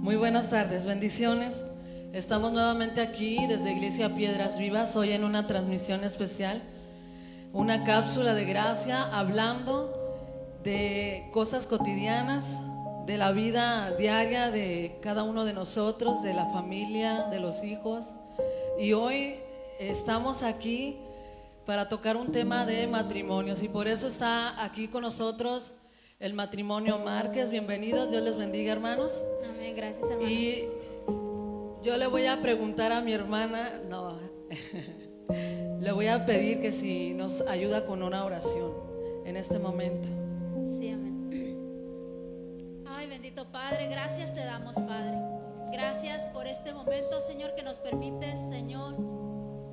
Muy buenas tardes, bendiciones. Estamos nuevamente aquí desde Iglesia Piedras Vivas, hoy en una transmisión especial, una cápsula de gracia, hablando de cosas cotidianas, de la vida diaria de cada uno de nosotros, de la familia, de los hijos. Y hoy estamos aquí para tocar un tema de matrimonios, y por eso está aquí con nosotros el matrimonio Márquez. Bienvenidos, Dios les bendiga, hermanos. Amén, gracias, hermano. Y yo le voy a preguntar a mi hermana, le voy a pedir que si nos ayuda con una oración en este momento. Sí, amén. Ay, bendito Padre, gracias te damos, Padre. Gracias por este momento, Señor, que nos permites, Señor,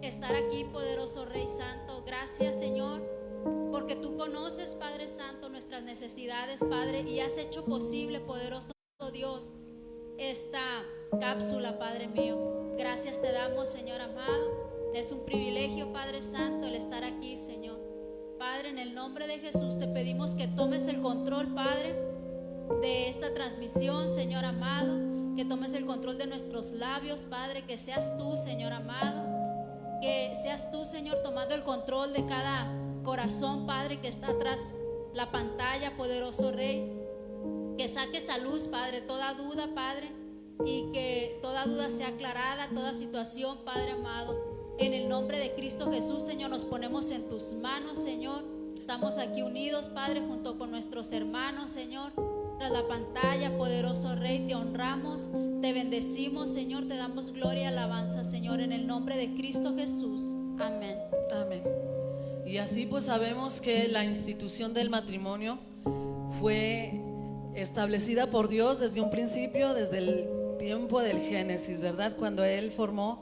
estar aquí, poderoso Rey Santo. Gracias, Señor, porque tú conoces, Padre Santo, nuestras necesidades, Padre, y has hecho posible, poderoso Dios, esta cápsula, Padre mío. Gracias te damos, Señor amado. Es un privilegio, Padre Santo, el estar aquí, Señor. Padre, en el nombre de Jesús te pedimos que tomes el control, Padre, de esta transmisión, Señor amado. Que tomes el control de nuestros labios, Padre. Que seas tú, Señor amado. Que seas tú, Señor, tomando el control de cada corazón, Padre, que está tras la pantalla, poderoso Rey. Que saques a luz, Padre, toda duda, Padre, y que toda duda sea aclarada, toda situación, Padre amado. En el nombre de Cristo Jesús, Señor, nos ponemos en tus manos, Señor. Estamos aquí unidos, Padre, junto con nuestros hermanos, Señor, tras la pantalla, poderoso Rey. Te honramos, te bendecimos, Señor, te damos gloria y alabanza, Señor, en el nombre de Cristo Jesús. Amén. Amén. Y así pues sabemos que la institución del matrimonio fue establecida por Dios desde un principio, desde el tiempo del Génesis, ¿verdad? Cuando Él formó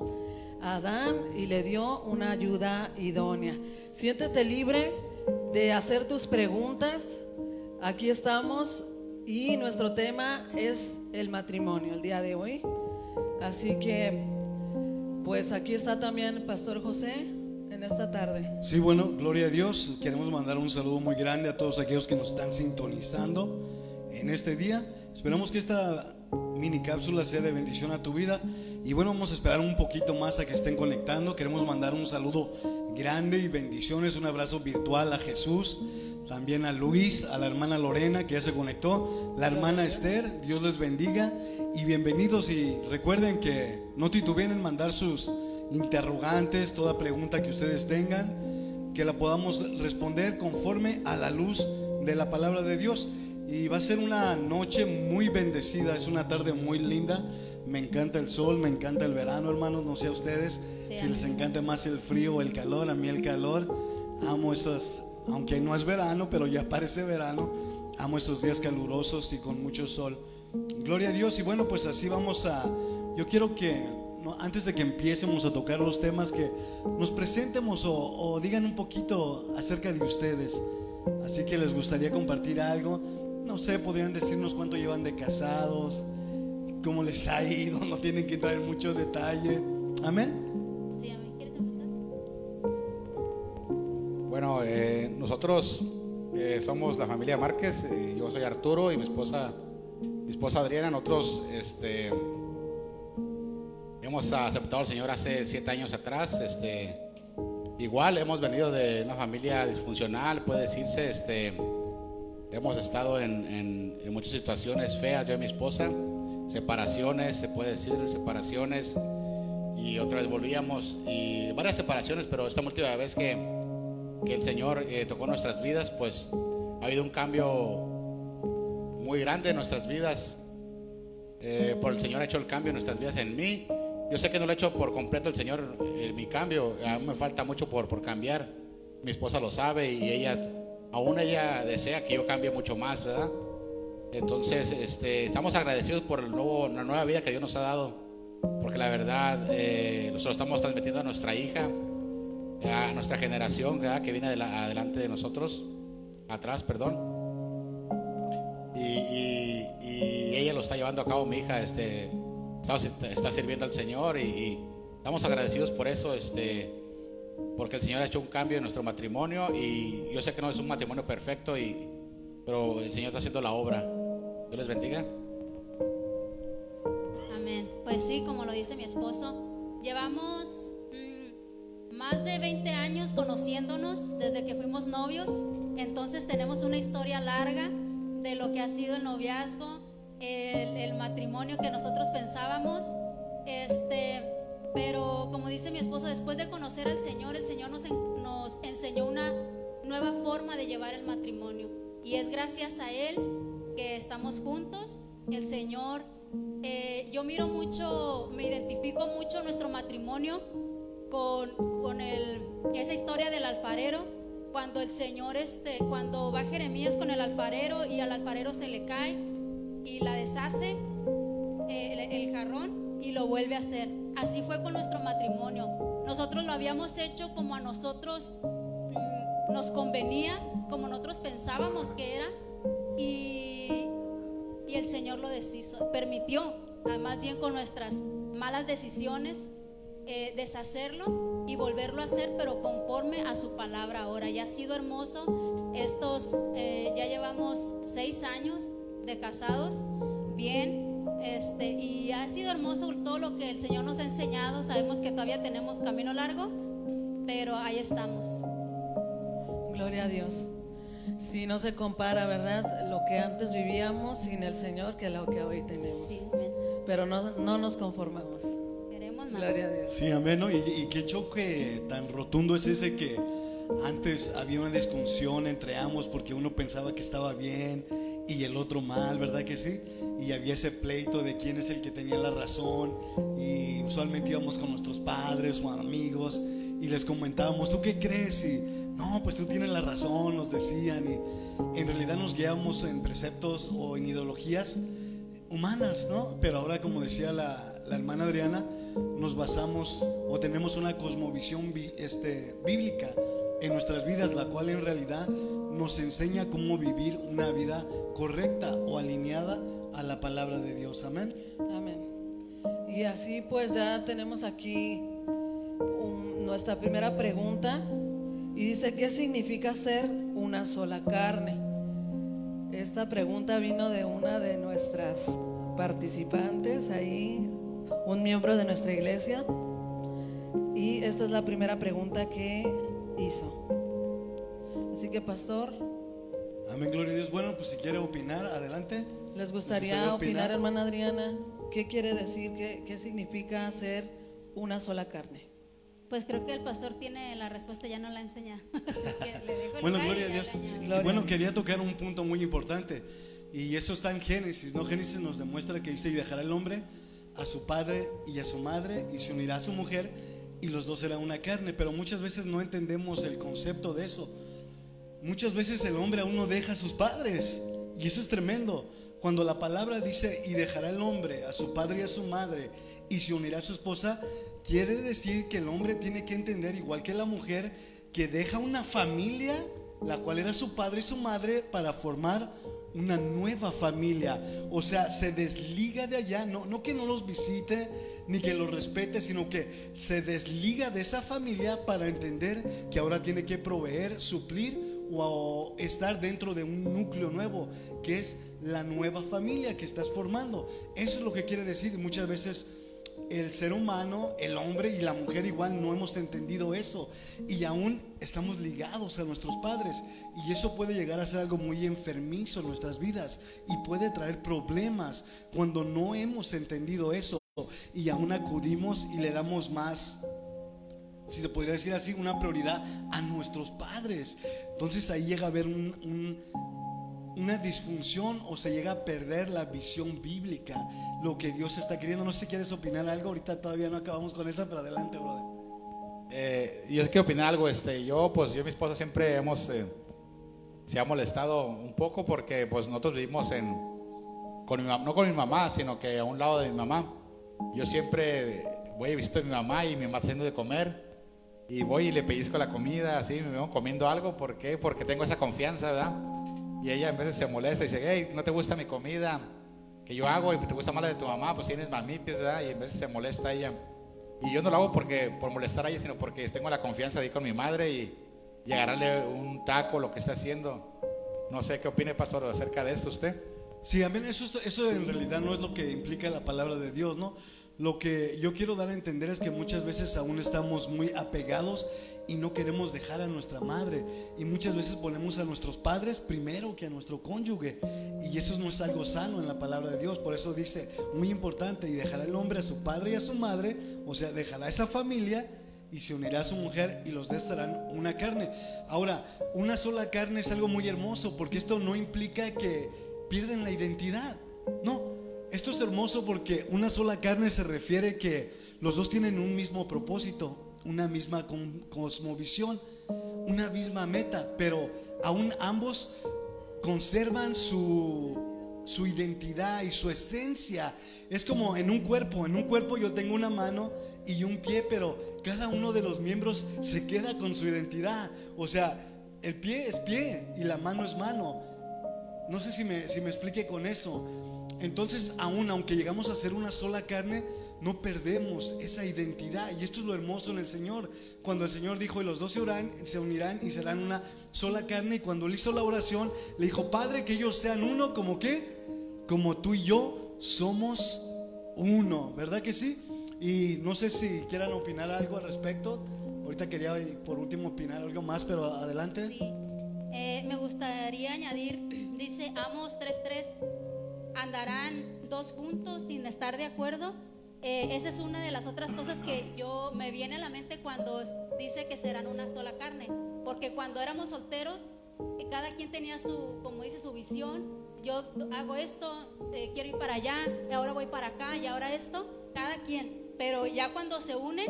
a Adán y le dio una ayuda idónea. Siéntete libre de hacer tus preguntas. Aquí estamos y nuestro tema es el matrimonio el día de hoy. Así que pues aquí está también el Pastor José en esta tarde. Sí, bueno, gloria a Dios. Queremos mandar un saludo muy grande a todos aquellos que nos están sintonizando en este día. Esperamos que esta mini cápsula sea de bendición a tu vida. Y bueno, vamos a esperar un poquito más a que estén conectando. Queremos mandar un saludo grande y bendiciones, un abrazo virtual a Jesús, también a Luis, a la hermana Lorena que ya se conectó, la hermana Esther. Dios les bendiga y bienvenidos. Y recuerden que no titubeen en mandar sus interrogantes, toda pregunta que ustedes tengan, que la podamos responder conforme a la luz de la palabra de Dios. Y va a ser una noche muy bendecida, es una tarde muy linda. Me encanta el sol, me encanta el verano, hermanos. No sé a ustedes si les encanta más el frío o el calor. A mí el calor, amo esos, aunque no es verano, pero ya parece verano. Amo esos días calurosos y con mucho sol. Gloria a Dios. Y bueno, pues así vamos a... Yo quiero que, antes de que empiecemos a tocar los temas, que nos presentemos o digan un poquito acerca de ustedes. Así que les gustaría compartir algo. No sé, podrían decirnos cuánto llevan de casados, cómo les ha ido. No tienen que entrar en mucho detalle. Amén. Sí, amén. ¿Quieres empezar? Bueno, nosotros somos la familia Márquez. Yo soy Arturo y mi esposa Adriana. Nosotros hemos aceptado al Señor hace 7 años atrás. Igual hemos venido de una familia disfuncional, puede decirse. Hemos estado en muchas situaciones feas, yo y mi esposa, separaciones, se puede decir, separaciones, y otra vez volvíamos, y varias separaciones, pero esta última vez que el Señor tocó nuestras vidas, pues ha habido un cambio muy grande en nuestras vidas. Por el Señor ha hecho el cambio en nuestras vidas en mí. Yo sé que no lo ha hecho por completo el Señor, mi cambio, aún me falta mucho por cambiar. Mi esposa lo sabe y aún ella desea que yo cambie mucho más, ¿verdad? Entonces, estamos agradecidos por la nueva vida que Dios nos ha dado, porque la verdad, nosotros estamos transmitiendo a nuestra hija, a nuestra generación, ¿verdad? Que viene adelante de nosotros, atrás, perdón, y ella lo está llevando a cabo, mi hija, está sirviendo al Señor y estamos agradecidos por eso, porque el Señor ha hecho un cambio en nuestro matrimonio, y yo sé que no es un matrimonio perfecto, pero el Señor está haciendo la obra. Dios les bendiga. Pues sí, como lo dice mi esposo, llevamos más de 20 años conociéndonos desde que fuimos novios. Entonces tenemos una historia larga de lo que ha sido el noviazgo, el matrimonio que nosotros pensábamos. Pero como dice mi esposo, después de conocer al Señor, el Señor nos enseñó una nueva forma de llevar el matrimonio. Y es gracias a Él que estamos juntos. El Señor, yo miro mucho, me identifico mucho nuestro matrimonio con esa historia del alfarero. Cuando el Señor, cuando va Jeremías con el alfarero y al alfarero se le cae y la deshace el jarrón y lo vuelve a hacer. Así fue con nuestro matrimonio. Nosotros lo habíamos hecho como a nosotros nos convenía, como nosotros pensábamos que era, y el Señor lo deshizo, permitió, más bien con nuestras malas decisiones, deshacerlo y volverlo a hacer, pero conforme a su palabra ahora. Y ha sido hermoso. Ya llevamos 6 años de casados, bien, y ha sido hermoso todo lo que el Señor nos ha enseñado. Sabemos que todavía tenemos camino largo, pero ahí estamos. Gloria a Dios. Sí, no se compara, ¿verdad? Lo que antes vivíamos sin el Señor que lo que hoy tenemos. Sí, amén. Pero no nos conformamos. Queremos más. Gloria a Dios. Sí, amén, ¿no? Y qué choque tan rotundo es ese que antes había una discusión entre ambos porque uno pensaba que estaba bien y el otro mal, ¿verdad que sí? Y había ese pleito de quién es el que tenía la razón, y usualmente íbamos con nuestros padres o amigos y les comentábamos, ¿tú qué crees? Y no, pues tú tienes la razón, nos decían, y en realidad nos guiábamos en preceptos o en ideologías humanas, ¿no? Pero ahora, como decía la hermana Adriana, nos basamos o tenemos una cosmovisión bíblica en nuestras vidas, la cual en realidad nos enseña cómo vivir una vida correcta o alineada a la palabra de Dios. Amén. Amén. Y así pues ya tenemos aquí nuestra primera pregunta, y dice: ¿qué significa ser una sola carne? Esta pregunta vino de una de nuestras participantes ahí, un miembro de nuestra iglesia, y esta es la primera pregunta que hizo. Así que, pastor, Amén, gloria a Dios. Bueno, pues si quiere opinar, adelante. ¿les gustaría opinar, hermana Adriana? ¿Qué quiere decir, qué significa ser una sola carne? Pues creo que el pastor tiene la respuesta, ya no la enseña. Así que le dejo el Bueno, lugar gloria a y Dios. ya le añado. Gloria. Bueno, quería tocar un punto muy importante, y eso está en Génesis, ¿no? Génesis nos demuestra que dice: y dejará el hombre a su padre y a su madre, y se unirá a su mujer, y los dos serán una carne. Pero muchas veces no entendemos el concepto de eso. Muchas veces el hombre aún no deja a sus padres, y eso es tremendo. Cuando la palabra dice: y dejará el hombre a su padre y a su madre, y se unirá a su esposa, quiere decir que el hombre tiene que entender, igual que la mujer, que deja una familia, la cual era su padre y su madre, para formar una nueva familia. O sea, se desliga de allá, no que no los visite ni que los respete, sino que se desliga de esa familia para entender que ahora tiene que proveer, suplir o estar dentro de un núcleo nuevo, que es la nueva familia que estás formando. Eso es lo que quiere decir. Muchas veces el ser humano, el hombre y la mujer igual, no hemos entendido eso, y aún estamos ligados a nuestros padres, y eso puede llegar a ser algo muy enfermizo en nuestras vidas, y puede traer problemas cuando no hemos entendido eso, y aún acudimos y le damos más, si se podría decir así, una prioridad a nuestros padres. Entonces ahí llega a haber una disfunción, o se llega a perder la visión bíblica, lo que Dios está queriendo. No sé si quieres opinar algo, ahorita todavía no acabamos con esa, pero adelante, brother. Yo quiero opinar algo. Yo y mi esposa siempre se ha molestado un poco porque pues nosotros vivimos no con mi mamá, sino que a un lado de mi mamá. Yo siempre voy y visito a mi mamá, y mi mamá está haciendo de comer, y voy y le pellizco la comida, así me veo comiendo algo. ¿Por qué? Porque tengo esa confianza, ¿verdad? Y ella en veces se molesta y dice: hey, ¿no te gusta mi comida que yo hago? Y te gusta más la de tu mamá, pues tienes mamitis, ¿verdad? Y en veces se molesta ella. Y yo no lo hago por molestar a ella, sino porque tengo la confianza de ir con mi madre y agarrarle un taco, lo que está haciendo. No sé qué opine, pastor, acerca de esto usted. Sí, amén. Eso en realidad no es lo que implica la palabra de Dios, ¿no? lo que yo quiero dar a entender es que muchas veces aún estamos muy apegados y no queremos dejar a nuestra madre, y muchas veces ponemos a nuestros padres primero que a nuestro cónyuge, y eso no es algo sano en la palabra de Dios. Por eso dice, muy importante: y dejará el hombre a su padre y a su madre, o sea, dejará esa familia y se unirá a su mujer, y los dos serán una carne. Ahora, una sola carne es algo muy hermoso, porque esto no implica que pierden la identidad. No, esto es hermoso porque una sola carne se refiere que los dos tienen un mismo propósito, una misma cosmovisión, una misma meta, pero aún ambos conservan su identidad y su esencia. Es como en un cuerpo yo tengo una mano y un pie, pero cada uno de los miembros se queda con su identidad. O sea, el pie es pie y la mano es mano. No sé si me explique con eso. Entonces, aunque llegamos a ser una sola carne, no perdemos esa identidad. Y esto es lo hermoso en el Señor. Cuando el Señor dijo: y los dos se unirán y serán una sola carne. Y cuando Él hizo la oración, le dijo: Padre, que ellos sean uno. ¿Como qué? Como tú y yo somos uno. ¿Verdad que sí? Y no sé si quieran opinar algo al respecto. Ahorita quería por último opinar algo más, pero adelante. Sí, me gustaría añadir, dice Amos 3:3, andarán dos juntos sin estar de acuerdo. Esa es una de las otras cosas que yo me viene a la mente cuando dice que serán una sola carne, porque cuando éramos solteros, cada quien tenía como dice, su visión. Yo hago esto, quiero ir para allá, y ahora voy para acá, y ahora esto, cada quien. Pero ya cuando se unen,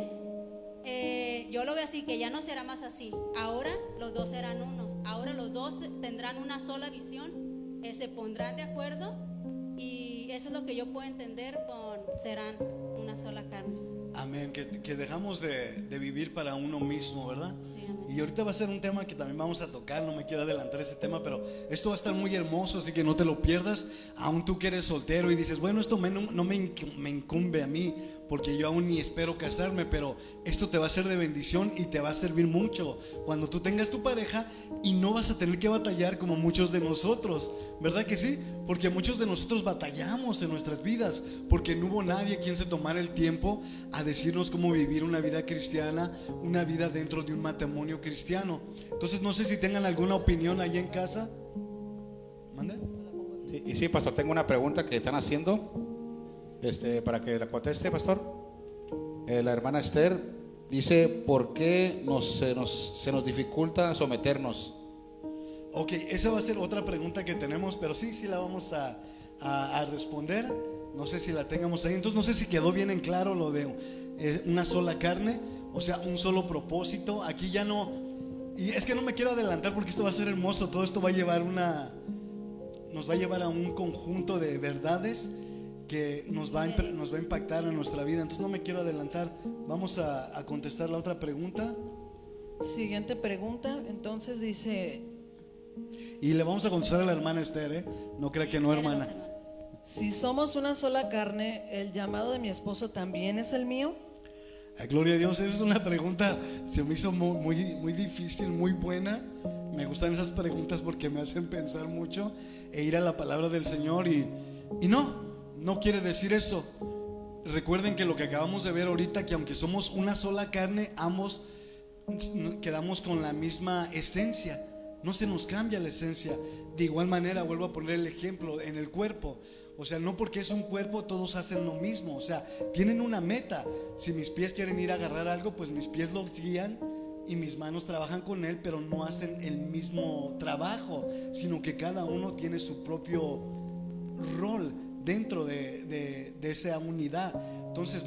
yo lo veo así, que ya no será más así. Ahora los dos serán uno. Ahora los dos tendrán una sola visión, se pondrán de acuerdo, y eso es lo que yo puedo entender con serán una sola carne. Amén, que dejamos de vivir para uno mismo, ¿verdad? Sí, amén. Y ahorita va a ser un tema que también vamos a tocar. No me quiero adelantar ese tema, pero esto va a estar muy hermoso, así que no te lo pierdas. Aún tú que eres soltero y dices: bueno, esto no me incumbe a mí, porque yo aún ni espero casarme, pero esto te va a ser de bendición y te va a servir mucho cuando tú tengas tu pareja, y no vas a tener que batallar como muchos de nosotros, ¿verdad que sí? Porque muchos de nosotros batallamos en nuestras vidas, porque no hubo nadie quien se tomara el tiempo a decirnos cómo vivir una vida cristiana, una vida dentro de un matrimonio cristiano. Entonces no sé si tengan alguna opinión ahí en casa. ¿Mande? Sí, y sí, pastor, tengo una pregunta que están haciendo, para que la conteste, pastor. La hermana Esther dice: ¿por qué se nos dificulta someternos? Ok, esa va a ser otra pregunta que tenemos, pero sí la vamos a responder. No sé si la tengamos ahí. Entonces no sé si quedó bien en claro lo de una sola carne, o sea, un solo propósito. Aquí ya no, y es que no me quiero adelantar porque esto va a ser hermoso. Todo esto va a llevar nos va a llevar a un conjunto de verdades que nos va a impactar en nuestra vida. Entonces no me quiero adelantar. Vamos a contestar la otra pregunta. Siguiente pregunta. Entonces dice: y le vamos a contestar a la hermana Esther, no crea que no, hermana. si somos una sola carne, ¿el llamado de mi esposo también es el mío? Gloria a Dios. Esa es una pregunta, se me hizo muy difícil, muy buena. Me gustan esas preguntas porque me hacen pensar mucho e ir a la palabra del Señor. Y no quiere decir eso. Recuerden que lo que acabamos de ver ahorita, que aunque somos una sola carne, ambos quedamos con la misma esencia. No se nos cambia la esencia. De igual manera, vuelvo a poner el ejemplo en el cuerpo. O sea, no porque es un cuerpo todos hacen lo mismo. O sea, tienen una meta. Si mis pies quieren ir a agarrar algo, pues mis pies lo guían y mis manos trabajan con él, pero no hacen el mismo trabajo, sino que cada uno tiene su propio rol dentro de esa unidad. Entonces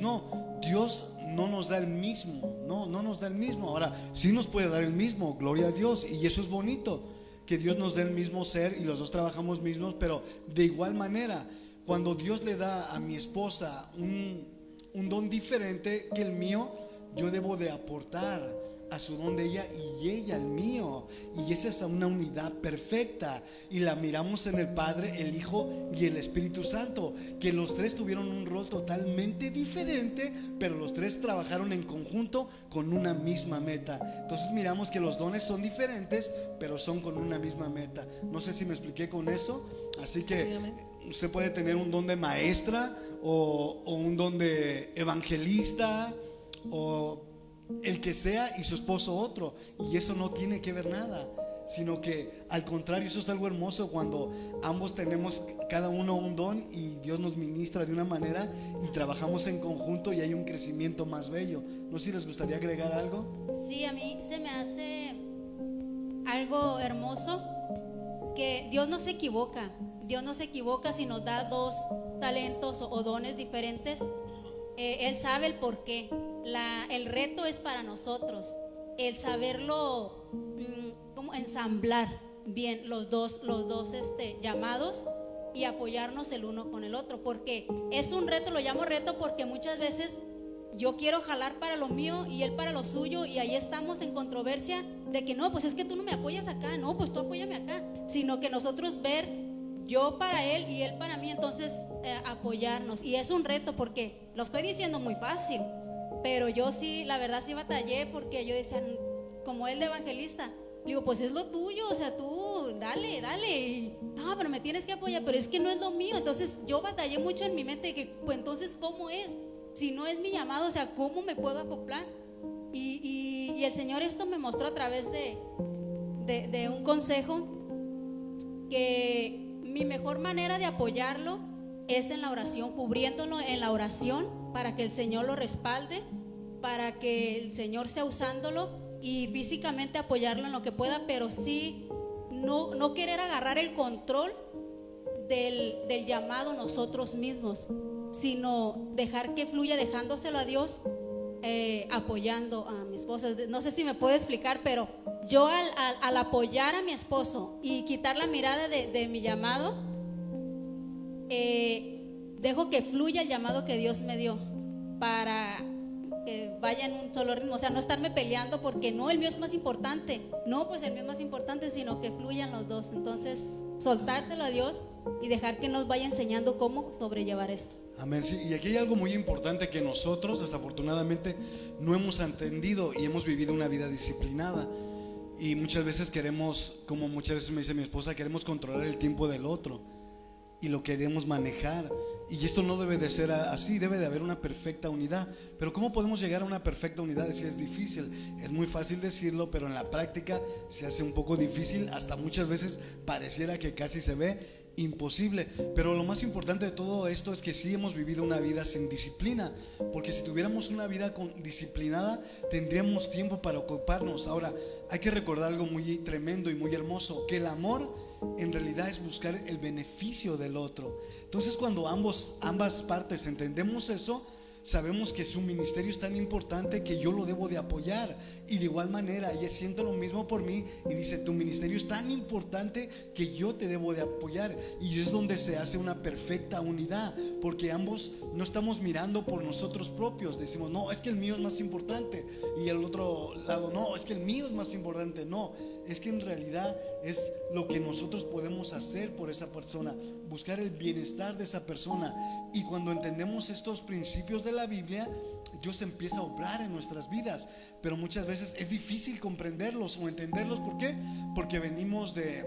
Dios no nos da el mismo, no nos da el mismo. Ahora sí nos puede dar el mismo, gloria a Dios, y eso es bonito, que Dios nos dé el mismo ser y los dos trabajamos mismos. Pero de igual manera, cuando Dios le da a mi esposa un don diferente que el mío, yo debo de aportar a su don de ella y ella al mío, y esa es una unidad perfecta, y la miramos en el Padre, el Hijo y el Espíritu Santo, que los tres tuvieron un rol totalmente diferente, pero los tres trabajaron en conjunto con una misma meta. Entonces miramos que los dones son diferentes, pero son con una misma meta. No sé si me expliqué con eso. Así que usted puede tener un don de maestra, o un don de evangelista o el que sea y su esposo otro, y eso no tiene que ver nada, sino que al contrario, eso es algo hermoso cuando ambos tenemos cada uno un don y Dios nos ministra de una manera y trabajamos en conjunto y hay un crecimiento más bello. No sé si les gustaría agregar algo. Sí, a mí se me hace algo hermoso que Dios no se equivoca. Dios no se equivoca si nos da dos talentos o dones diferentes. Él sabe el por qué. El reto es para nosotros, el saberlo como ensamblar bien los dos llamados y apoyarnos el uno con el otro, porque es un reto. Lo llamo reto porque muchas veces yo quiero jalar para lo mío y él para lo suyo, y ahí estamos en controversia de que no, pues es que tú no me apoyas acá, no, pues tú apóyame acá, sino que nosotros ver yo para él y él para mí, entonces apoyarnos. Y es un reto porque lo estoy diciendo muy fácil, pero yo sí, la verdad sí batallé, porque yo decía, como él de evangelista, digo, pues es lo tuyo, o sea, tú dale, y, no, pero me tienes que apoyar, pero es que no es lo mío. Entonces yo batallé mucho en mi mente de que, pues entonces, ¿cómo es? Si no es mi llamado, o sea, ¿cómo me puedo acoplar? Y el Señor esto me mostró a través de un consejo, que mi mejor manera de apoyarlo es en la oración, cubriéndolo en la oración, para que el Señor lo respalde, para que el Señor sea usándolo, y físicamente apoyarlo en lo que pueda, pero sí no querer agarrar el control del llamado nosotros mismos, sino dejar que fluya, dejándoselo a Dios, apoyando a mi esposa. No sé si me puedo explicar, pero yo al apoyar a mi esposo y quitar la mirada de mi llamado, dejo que fluya el llamado que Dios me dio, para que vaya en un solo ritmo. O sea, no estarme peleando porque no, el mío es más importante, no, pues el mío es más importante, sino que fluyan los dos. Entonces, soltárselo a Dios y dejar que nos vaya enseñando cómo sobrellevar esto. Amén. Sí, y aquí hay algo muy importante que nosotros desafortunadamente no hemos entendido y hemos vivido una vida disciplinada, y muchas veces queremos, como muchas veces me dice mi esposa, queremos controlar el tiempo del otro y lo queremos manejar, y esto no debe de ser así. Debe de haber una perfecta unidad. Pero ¿cómo podemos llegar a una perfecta unidad? Si es difícil, es muy fácil decirlo, pero en la práctica se hace un poco difícil, hasta muchas veces pareciera que casi se ve imposible. Pero lo más importante de todo esto es que sí hemos vivido una vida sin disciplina, porque si tuviéramos una vida disciplinada, tendríamos tiempo para ocuparnos. Ahora, hay que recordar algo muy tremendo y muy hermoso, que el amor en realidad es buscar el beneficio del otro. Entonces, cuando ambas partes entendemos eso, sabemos que su ministerio es tan importante que yo lo debo de apoyar, y de igual manera ella siente lo mismo por mí y dice, tu ministerio es tan importante que yo te debo de apoyar. Y es donde se hace una perfecta unidad, porque ambos no estamos mirando por nosotros propios, decimos, no, es que el mío es más importante, y el otro lado, no, es que el mío es más importante. No, es que en realidad es lo que nosotros podemos hacer por esa persona, buscar el bienestar de esa persona. Y cuando entendemos estos principios de la Biblia, Dios empieza a obrar en nuestras vidas, pero muchas veces es difícil comprenderlos o entenderlos. ¿Por qué? Porque venimos del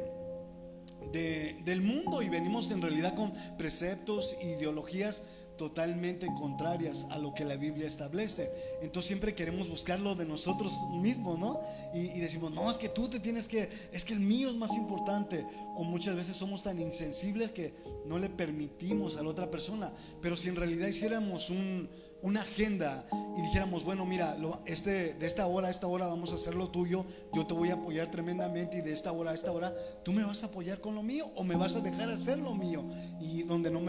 mundo, y venimos en realidad con preceptos e ideologías totalmente contrarias a lo que la Biblia establece. Entonces siempre queremos buscarlo de nosotros mismos, ¿no? Y decimos, no, es que tú te tienes que, es que el mío es más importante. O muchas veces somos tan insensibles que no le permitimos a la otra persona. Pero si en realidad hiciéramos una agenda y dijéramos, bueno, mira, de esta hora a esta hora vamos a hacer lo tuyo, yo te voy a apoyar tremendamente, y de esta hora a esta hora tú me vas a apoyar con lo mío, o me vas a dejar hacer lo mío, y donde no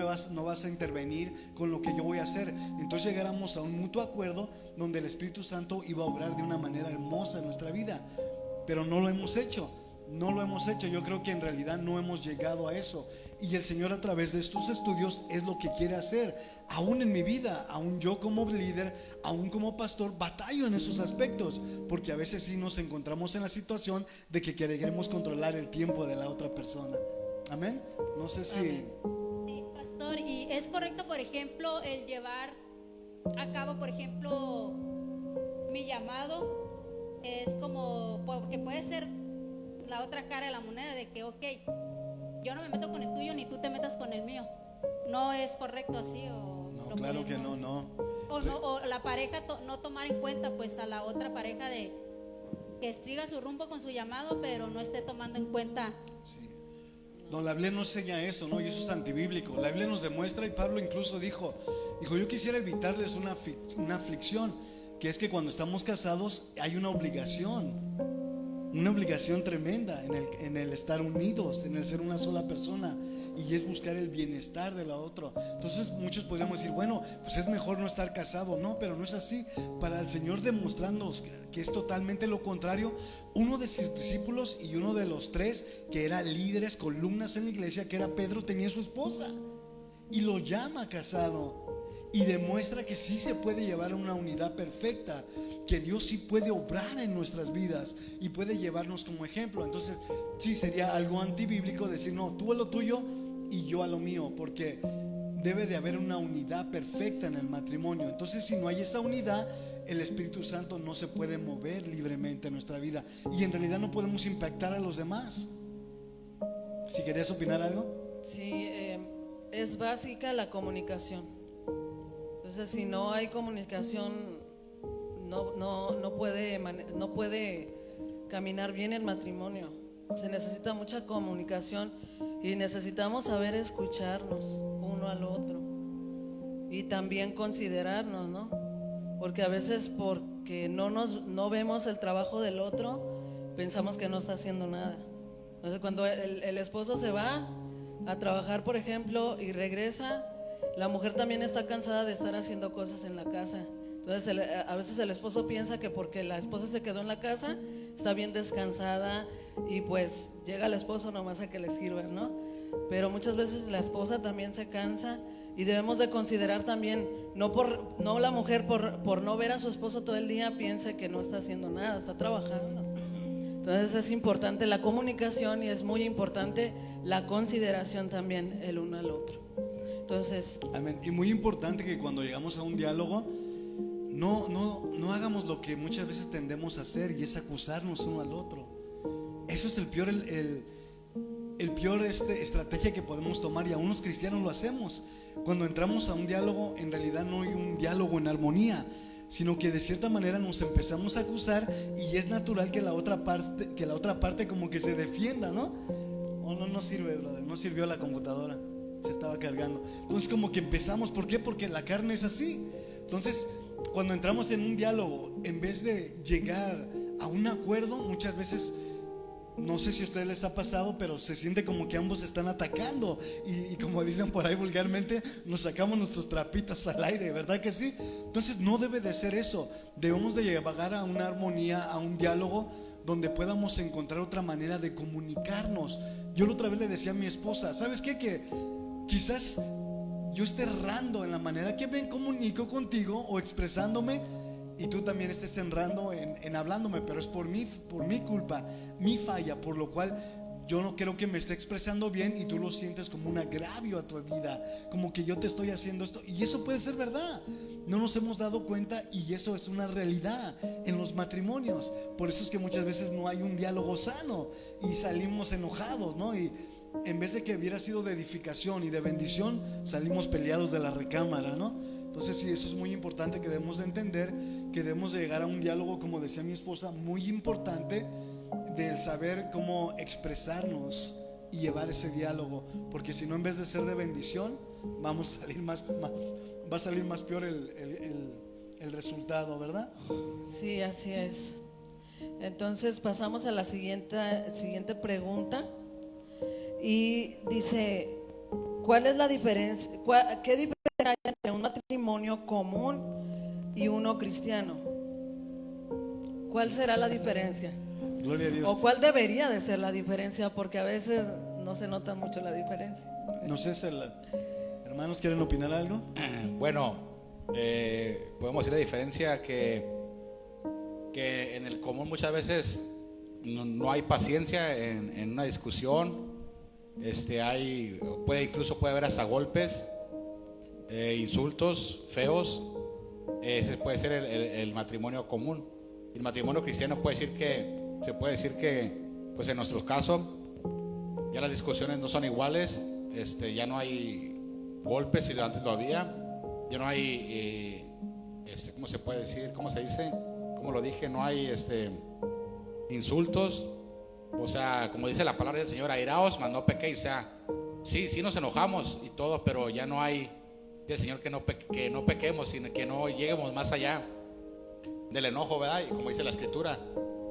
vas a intervenir con lo que yo voy a hacer. Entonces llegáramos a un mutuo acuerdo donde el Espíritu Santo iba a obrar de una manera hermosa en nuestra vida. Pero no lo hemos hecho. Yo creo que en realidad no hemos llegado a eso. Y el Señor, a través de estos estudios, es lo que quiere hacer. Aún en mi vida, aún yo como líder, aún como pastor, batallo en esos aspectos, porque a veces sí nos encontramos en la situación de que queremos controlar el tiempo de la otra persona. Amén. No sé si... Amén. Sí, pastor, y es correcto, por ejemplo, el llevar a cabo, por ejemplo, mi llamado es como, porque puede ser la otra cara de la moneda, de que, ok, yo no me meto con el tuyo ni tú te metas con el mío. ¿No es correcto así? O... No, claro que no, no. O la pareja no tomar en cuenta pues a la otra pareja de que siga su rumbo con su llamado, pero no esté tomando en cuenta. Sí. No, la Biblia no enseña eso, ¿no? Y eso es antibíblico. La Biblia nos demuestra, y Pablo incluso dijo, yo quisiera evitarles una aflicción, que es que cuando estamos casados hay una obligación tremenda en el estar unidos, en el ser una sola persona, y es buscar el bienestar de la otra. Entonces muchos podríamos decir, bueno, pues es mejor no estar casado. No, pero no es así. Para el Señor demostrándonos que es totalmente lo contrario, uno de sus discípulos y uno de los tres que eran líderes, columnas en la iglesia, que era Pedro, tenía su esposa y lo llama casado. Y demuestra que sí se puede llevar a una unidad perfecta, que Dios sí puede obrar en nuestras vidas y puede llevarnos como ejemplo. Entonces sí sería algo antibíblico decir, no, tú a lo tuyo y yo a lo mío, porque debe de haber una unidad perfecta en el matrimonio. Entonces si no hay esa unidad, el Espíritu Santo no se puede mover libremente en nuestra vida, y en realidad no podemos impactar a los demás. ¿Si querías opinar algo? Sí, es básica la comunicación. Entonces, si no hay comunicación, no puede caminar bien el matrimonio. Se necesita mucha comunicación y necesitamos saber escucharnos uno al otro y también considerarnos, ¿no? Porque a veces porque no vemos el trabajo del otro, pensamos que no está haciendo nada. Entonces, cuando el esposo se va a trabajar, por ejemplo, y regresa, la mujer también está cansada de estar haciendo cosas en la casa. Entonces a veces el esposo piensa que porque la esposa se quedó en la casa está bien descansada, y pues llega el esposo nomás a que le sirvan, ¿no? Pero muchas veces la esposa también se cansa, y debemos de considerar también, no la mujer por no ver a su esposo todo el día piense que no está haciendo nada, está trabajando. Entonces es importante la comunicación, y es muy importante la consideración también el uno al otro. Entonces, amén. Y muy importante que cuando llegamos a un diálogo no hagamos lo que muchas veces tendemos a hacer, y es acusarnos uno al otro. Eso es el peor estrategia que podemos tomar, y aún los cristianos lo hacemos. Cuando entramos a un diálogo, en realidad no hay un diálogo en armonía, sino que de cierta manera nos empezamos a acusar, y es natural que la otra parte como que se defienda, ¿no? No sirve, brother, no sirvió la computadora, se estaba cargando. Entonces como que empezamos, ¿por qué? Porque la carne es así. Entonces cuando entramos en un diálogo, en vez de llegar a un acuerdo, muchas veces, no sé si a ustedes les ha pasado, pero se siente como que ambos se están atacando, y como dicen por ahí vulgarmente, nos sacamos nuestros trapitos al aire, ¿verdad que sí? Entonces no debe de ser eso. Debemos de llegar a una armonía, a un diálogo donde podamos encontrar otra manera de comunicarnos. Yo la otra vez le decía a mi esposa, ¿sabes qué? Que quizás yo esté errando en la manera que me comunico contigo o expresándome, y tú también estés errando en hablándome, pero es por mi culpa, mi falla, por lo cual yo no creo que me esté expresando bien, y tú lo sientes como un agravio a tu vida, como que yo te estoy haciendo esto, y eso puede ser verdad. No nos hemos dado cuenta, y eso es una realidad en los matrimonios. Por eso es que muchas veces no hay un diálogo sano y salimos enojados, ¿no? Y en vez de que hubiera sido de edificación y de bendición, salimos peleados de la recámara, ¿no? Entonces sí, eso es muy importante, que debemos de entender que debemos de llegar a un diálogo, como decía mi esposa, muy importante, del saber cómo expresarnos y llevar ese diálogo, porque si no, en vez de ser de bendición, va a salir más peor el resultado, ¿verdad? sí, así es. Entonces pasamos a la siguiente pregunta, y dice, ¿cuál es la diferencia? ¿Qué diferencia hay entre un matrimonio común y uno cristiano? ¿Cuál será la diferencia? Gloria a Dios. ¿O cuál debería de ser la diferencia? Porque a veces no se nota mucho la diferencia. No sé, hermanos, ¿quieren opinar algo? Bueno, podemos decir la diferencia que en el común muchas veces no hay paciencia en una discusión. Puede haber hasta golpes, insultos feos. Ese puede ser el matrimonio común. El matrimonio cristiano se puede decir que pues en nuestro caso ya las discusiones no son iguales, ya no hay golpes, si antes lo había, ya no hay, ¿cómo se puede decir? ¿Cómo se dice? ¿Cómo lo dije? No hay insultos. O sea, como dice la palabra del Señor, airaos, mas no pequéis. O sea, sí nos enojamos y todo, pero ya no hay el Señor que no pequemos, sino que no lleguemos más allá del enojo, ¿verdad? Y como dice la Escritura.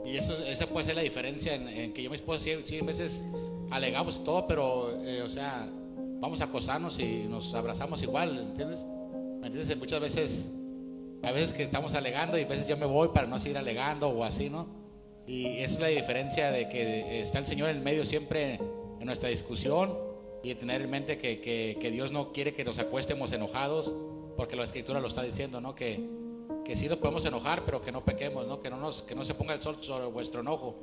Y esa puede ser la diferencia en que yo y mi esposa sí, a veces alegamos y todo, pero o sea, vamos a acosarnos y nos abrazamos igual, ¿entiendes? ¿Me entiendes? Muchas veces, a veces que estamos alegando y a veces yo me voy para no seguir alegando o así, ¿no? Y esa es la diferencia de que está el Señor en medio siempre en nuestra discusión, y tener en mente que Dios no quiere que nos acuestemos enojados, porque la Escritura lo está diciendo, ¿no? Que sí nos podemos enojar, pero que no pequemos, ¿no? Que no se ponga el sol sobre vuestro enojo.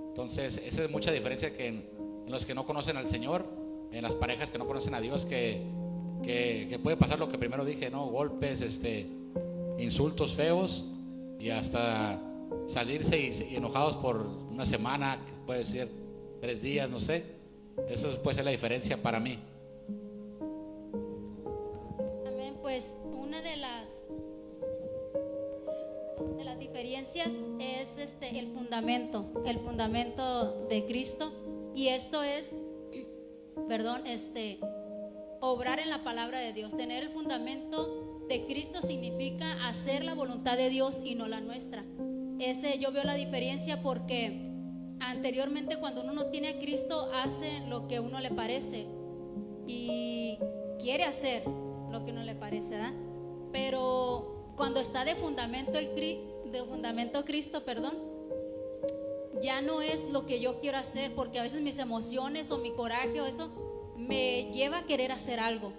Entonces, esa es mucha diferencia que en los que no conocen al Señor, en las parejas que no conocen a Dios, que puede pasar lo que primero dije, ¿no? Golpes, insultos feos, y hasta salirse y enojados por una semana, puede ser 3 días, no sé. Eso puede ser la diferencia para mí. Amén. Pues una de las diferencias es el fundamento de Cristo, y esto es, obrar en la palabra de Dios. Tener el fundamento de Cristo significa hacer la voluntad de Dios y no la nuestra. Yo veo la diferencia porque anteriormente, cuando uno no tiene a Cristo, hace lo que a uno le parece y quiere hacer lo que a uno le parece, ¿verdad? Pero cuando está de fundamento Cristo, ya no es lo que yo quiero hacer, porque a veces mis emociones o mi coraje o esto me lleva a querer hacer algo.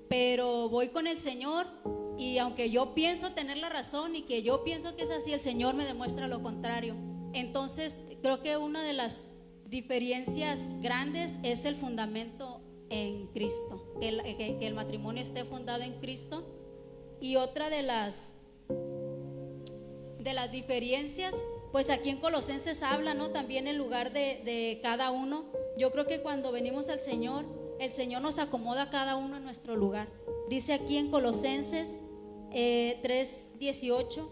Pero voy con el Señor, y aunque yo pienso tener la razón y que yo pienso que es así, el Señor me demuestra lo contrario. Entonces creo que una de las diferencias grandes es el fundamento en Cristo, que el matrimonio esté fundado en Cristo. Y otra de las diferencias, pues aquí en Colosenses habla, ¿no? También el lugar de cada uno. Yo creo que cuando venimos al Señor, el Señor nos acomoda a cada uno en nuestro lugar. Dice aquí en Colosenses 3:18: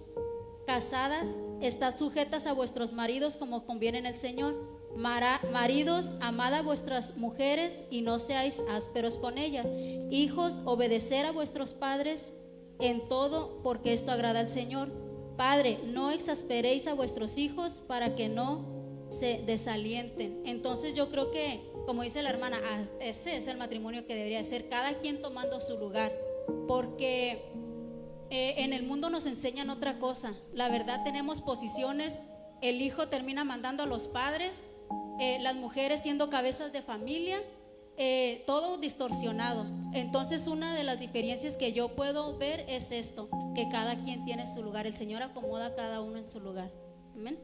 casadas, estad sujetas a vuestros maridos como conviene en el Señor. Maridos, amad a vuestras mujeres y no seáis ásperos con ellas. Hijos, obedecer a vuestros padres en todo, porque esto agrada al Señor. Padre, no exasperéis a vuestros hijos para que no se desalienten. Entonces yo creo que, como dice la hermana, ese es el matrimonio que debería ser, cada quien tomando su lugar, porque en el mundo nos enseñan otra cosa. La verdad, tenemos posiciones, el hijo termina mandando a los padres, las mujeres siendo cabezas de familia, todo distorsionado. Entonces una de las diferencias que yo puedo ver es esto, que cada quien tiene su lugar. El Señor acomoda a cada uno en su lugar. Amén.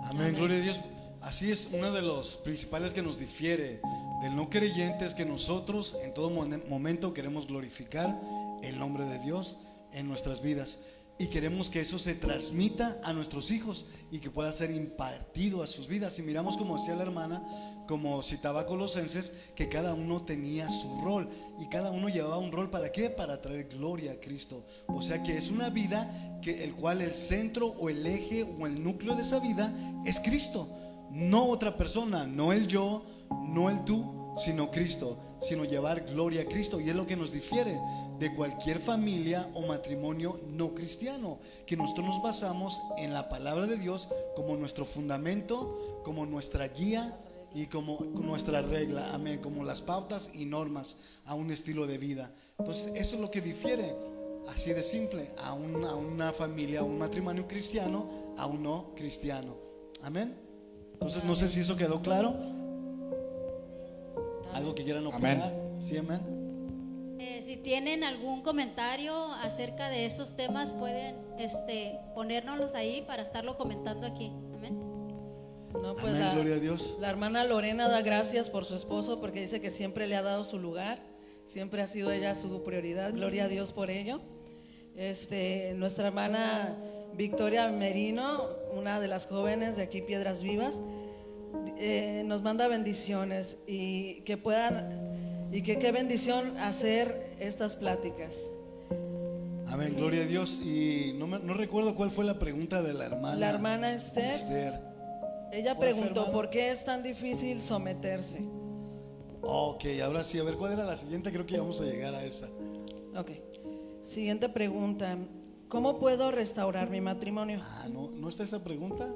Amén, gloria a Dios. Así es, uno de los principales que nos difiere del no creyente es que nosotros en todo momento queremos glorificar el nombre de Dios en nuestras vidas, y queremos que eso se transmita a nuestros hijos y que pueda ser impartido a sus vidas. Y miramos, como decía la hermana, como citaba Colosenses, que cada uno tenía su rol, y cada uno llevaba un rol. ¿Para qué? Para traer gloria a Cristo. O sea que es una vida el cual el centro o el eje o el núcleo de esa vida es Cristo, no otra persona, no el yo, no el tú, sino Cristo, sino llevar gloria a Cristo. Y es lo que nos difiere de cualquier familia o matrimonio no cristiano, que nosotros nos basamos en la palabra de Dios como nuestro fundamento, como nuestra guía y como nuestra regla, amén, como las pautas y normas a un estilo de vida. Entonces eso es lo que difiere, así de simple, a una familia, a un matrimonio cristiano, a un no cristiano. Amén. Entonces no sé si eso quedó claro. ¿Algo que quieran opinar? Amén. Sí, amén. Si tienen algún comentario acerca de esos temas, pueden ponérnoslos ahí para estarlo comentando aquí. Amén. No, pues Amén, gloria a Dios. La hermana Lorena da gracias por su esposo, porque dice que siempre le ha dado su lugar, siempre ha sido ella su prioridad. Gloria a Dios por ello. Nuestra hermana Victoria Merino, una de las jóvenes de aquí Piedras Vivas, nos manda bendiciones, y que qué bendición hacer estas pláticas. Amén, gloria a Dios. Y no recuerdo cuál fue la pregunta de la hermana. La hermana Esther. Ella preguntó, ¿por qué es tan difícil someterse? Ok, ahora sí, a ver, ¿cuál era la siguiente? Creo que vamos a llegar a esa. Ok. Siguiente pregunta. ¿Cómo puedo restaurar mi matrimonio? ¿No está esa pregunta?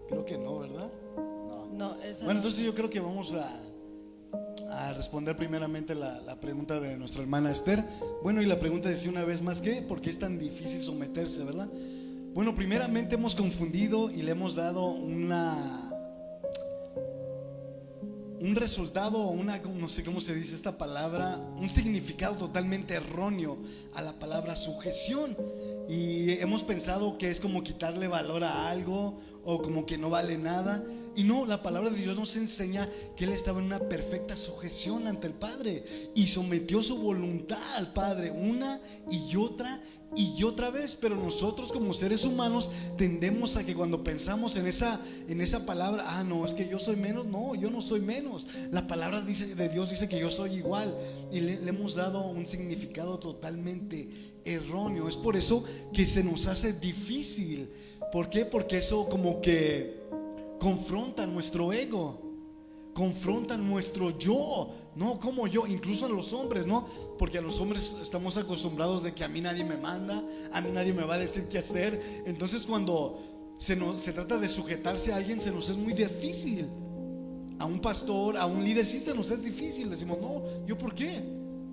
Creo que no, ¿verdad? No, esa Bueno, no. entonces yo creo que vamos a responder primeramente la pregunta de nuestra hermana Esther. Bueno, y la pregunta decía una vez más, ¿por qué es tan difícil someterse, verdad? Bueno, primeramente hemos confundido y le hemos dado un resultado, no sé cómo se dice esta palabra, un significado totalmente erróneo a la palabra sujeción. Y hemos pensado que es como quitarle valor a algo o como que no vale nada. Y no, la palabra de Dios nos enseña que Él estaba en una perfecta sujeción ante el Padre y sometió su voluntad al Padre una y otra vez. Pero nosotros como seres humanos tendemos a que cuando pensamos en esa palabra, no, es que yo soy menos. No, yo no soy menos. La palabra de Dios dice que yo soy igual. Y le hemos dado un significado totalmente erróneo. Es por eso que se nos hace difícil. ¿Por qué? Porque eso como que confronta nuestro ego, confronta nuestro yo. No, como yo, incluso a los hombres, ¿no? Porque a los hombres estamos acostumbrados de que a mí nadie me manda, a mí nadie me va a decir qué hacer. Entonces cuando se trata de sujetarse a alguien, se nos es muy difícil. A un pastor, a un líder, sí se nos es difícil. Decimos, no, ¿yo por qué?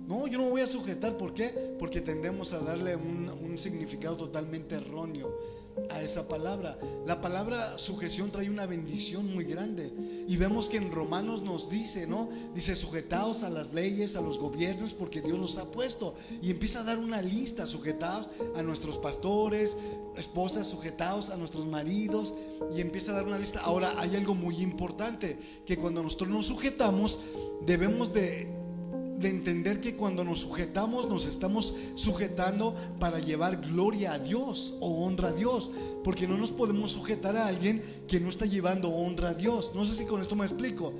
No, yo no me voy a sujetar. ¿Por qué? Porque tendemos a darle un significado totalmente erróneo a esa palabra. La palabra sujeción trae una bendición muy grande. Y vemos que en Romanos nos dice, ¿no? Dice, sujetaos a las leyes, a los gobiernos, porque Dios los ha puesto. Y empieza a dar una lista: sujetaos a nuestros pastores, esposas, sujetaos a nuestros maridos. Y empieza a dar una lista. Ahora hay algo muy importante, que cuando nosotros nos sujetamos, debemos de entender que cuando nos sujetamos, nos estamos sujetando para llevar gloria a Dios o honra a Dios, porque no nos podemos sujetar a alguien que no está llevando honra a Dios. No sé si con esto me explico.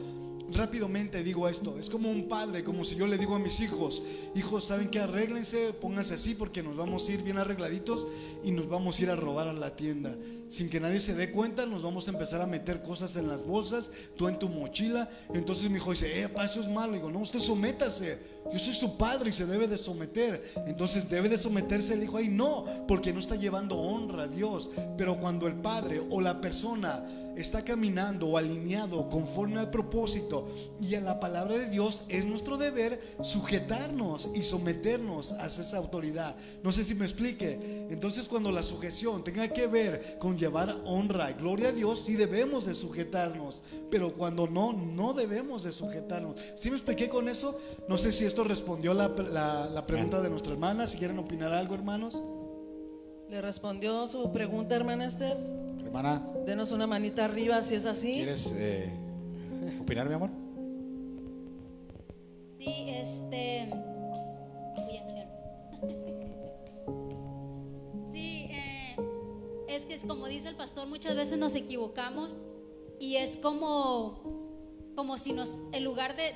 Rápidamente digo esto: es como un padre, como si yo le digo a mis hijos: hijos, ¿saben qué? Arréglense, pónganse así, porque nos vamos a ir bien arregladitos y nos vamos a ir a robar a la tienda. Sin que nadie se dé cuenta, nos vamos a empezar a meter cosas en las bolsas, tú en tu mochila. Entonces mi hijo dice, papá, eso es malo. Digo, no, usted sométase, yo soy su padre y se debe de someter. Entonces debe de someterse el hijo ahí. No, porque no está llevando honra a Dios. Pero cuando el padre o la persona está caminando o alineado conforme al propósito y a la palabra de Dios, es nuestro deber sujetarnos y someternos a esa autoridad. No sé si me explique. Entonces cuando la sujeción tenga que ver con llevar honra y gloria a Dios, sí debemos de sujetarnos. Pero cuando no debemos de sujetarnos. ¿Sí me expliqué con eso? No sé si esto respondió la pregunta de nuestra hermana. Si quieren opinar algo, hermanos. ¿Le respondió su pregunta, hermana Esther? Hermana, Denos una manita arriba si es así. ¿quieres opinar, mi amor? Sí, Uy, ya se me Sí, es que es como dice el pastor, muchas veces nos equivocamos y es como si en lugar de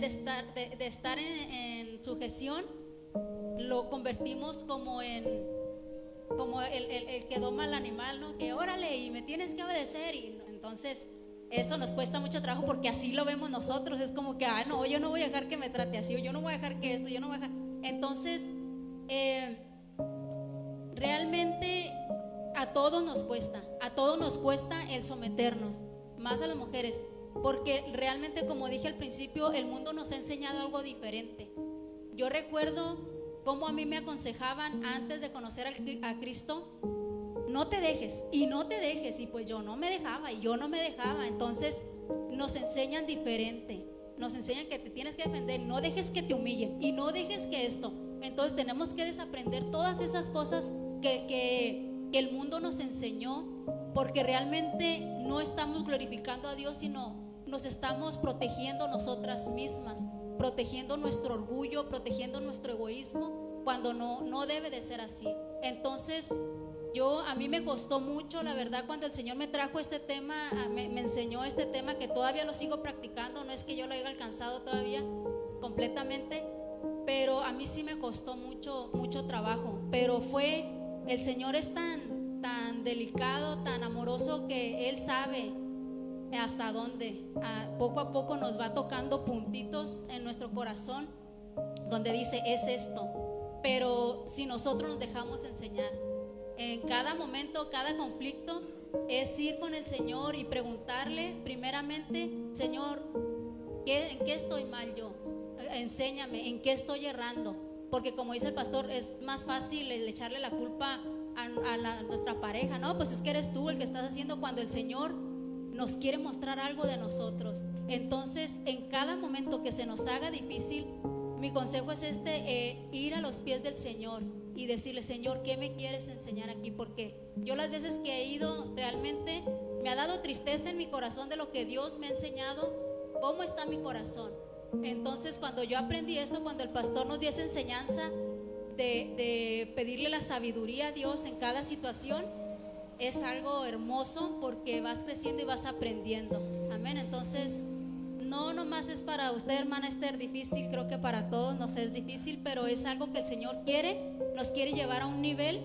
estar en sujeción, lo convertimos como el que doma al animal, ¿no? Que órale y me tienes que obedecer. Y entonces eso nos cuesta mucho trabajo porque así lo vemos nosotros. Es como que, no, yo no voy a dejar que me trate así, o yo no voy a dejar que esto, yo no voy a dejar. Entonces, realmente a todos nos cuesta el someternos, más a las mujeres, porque realmente, como dije al principio, el mundo nos ha enseñado algo diferente. Yo recuerdo cómo a mí me aconsejaban antes de conocer a Cristo: no te dejes, y pues yo no me dejaba, entonces nos enseñan diferente, nos enseñan que te tienes que defender, no dejes que te humillen, y no dejes que esto. Entonces tenemos que desaprender todas esas cosas que el mundo nos enseñó, porque realmente no estamos glorificando a Dios, sino nos estamos protegiendo nosotras mismas, protegiendo nuestro orgullo, protegiendo nuestro egoísmo, cuando no debe de ser así. Entonces a mí me costó mucho, la verdad, cuando el Señor me trajo este tema, me enseñó este tema, que todavía lo sigo practicando. No es que yo lo haya alcanzado todavía completamente, pero a mí sí me costó mucho. mucho trabajo, pero el Señor es tan delicado, tan amoroso, que Él sabe hasta dónde. Poco a poco nos va tocando puntitos en nuestro corazón donde dice, es esto. Pero si nosotros nos dejamos enseñar, en cada momento, cada conflicto, es ir con el Señor y preguntarle primeramente, Señor, ¿en qué estoy mal yo? Enséñame, ¿en qué estoy errando? Porque como dice el pastor, es más fácil el echarle la culpa a nuestra pareja. No, pues es que eres tú el que estás haciendo, cuando el Señor nos quiere mostrar algo de nosotros. Entonces, en cada momento que se nos haga difícil, mi consejo es ir a los pies del Señor y decirle, Señor, ¿qué me quieres enseñar aquí? Porque yo las veces que he ido, realmente me ha dado tristeza en mi corazón de lo que Dios me ha enseñado, cómo está mi corazón. Entonces, cuando yo aprendí esto, cuando el pastor nos dio esa enseñanza de pedirle la sabiduría a Dios en cada situación, es algo hermoso, porque vas creciendo y vas aprendiendo. Amén. Entonces, no nomás es para usted, hermana Esther, difícil. Creo que para todos nos es difícil, pero es algo que el Señor nos quiere llevar a un nivel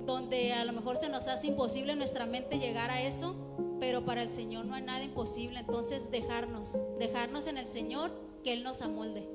donde a lo mejor se nos hace imposible en nuestra mente llegar a eso, pero para el Señor no hay nada imposible. Entonces, dejarnos en el Señor, que Él nos amolde.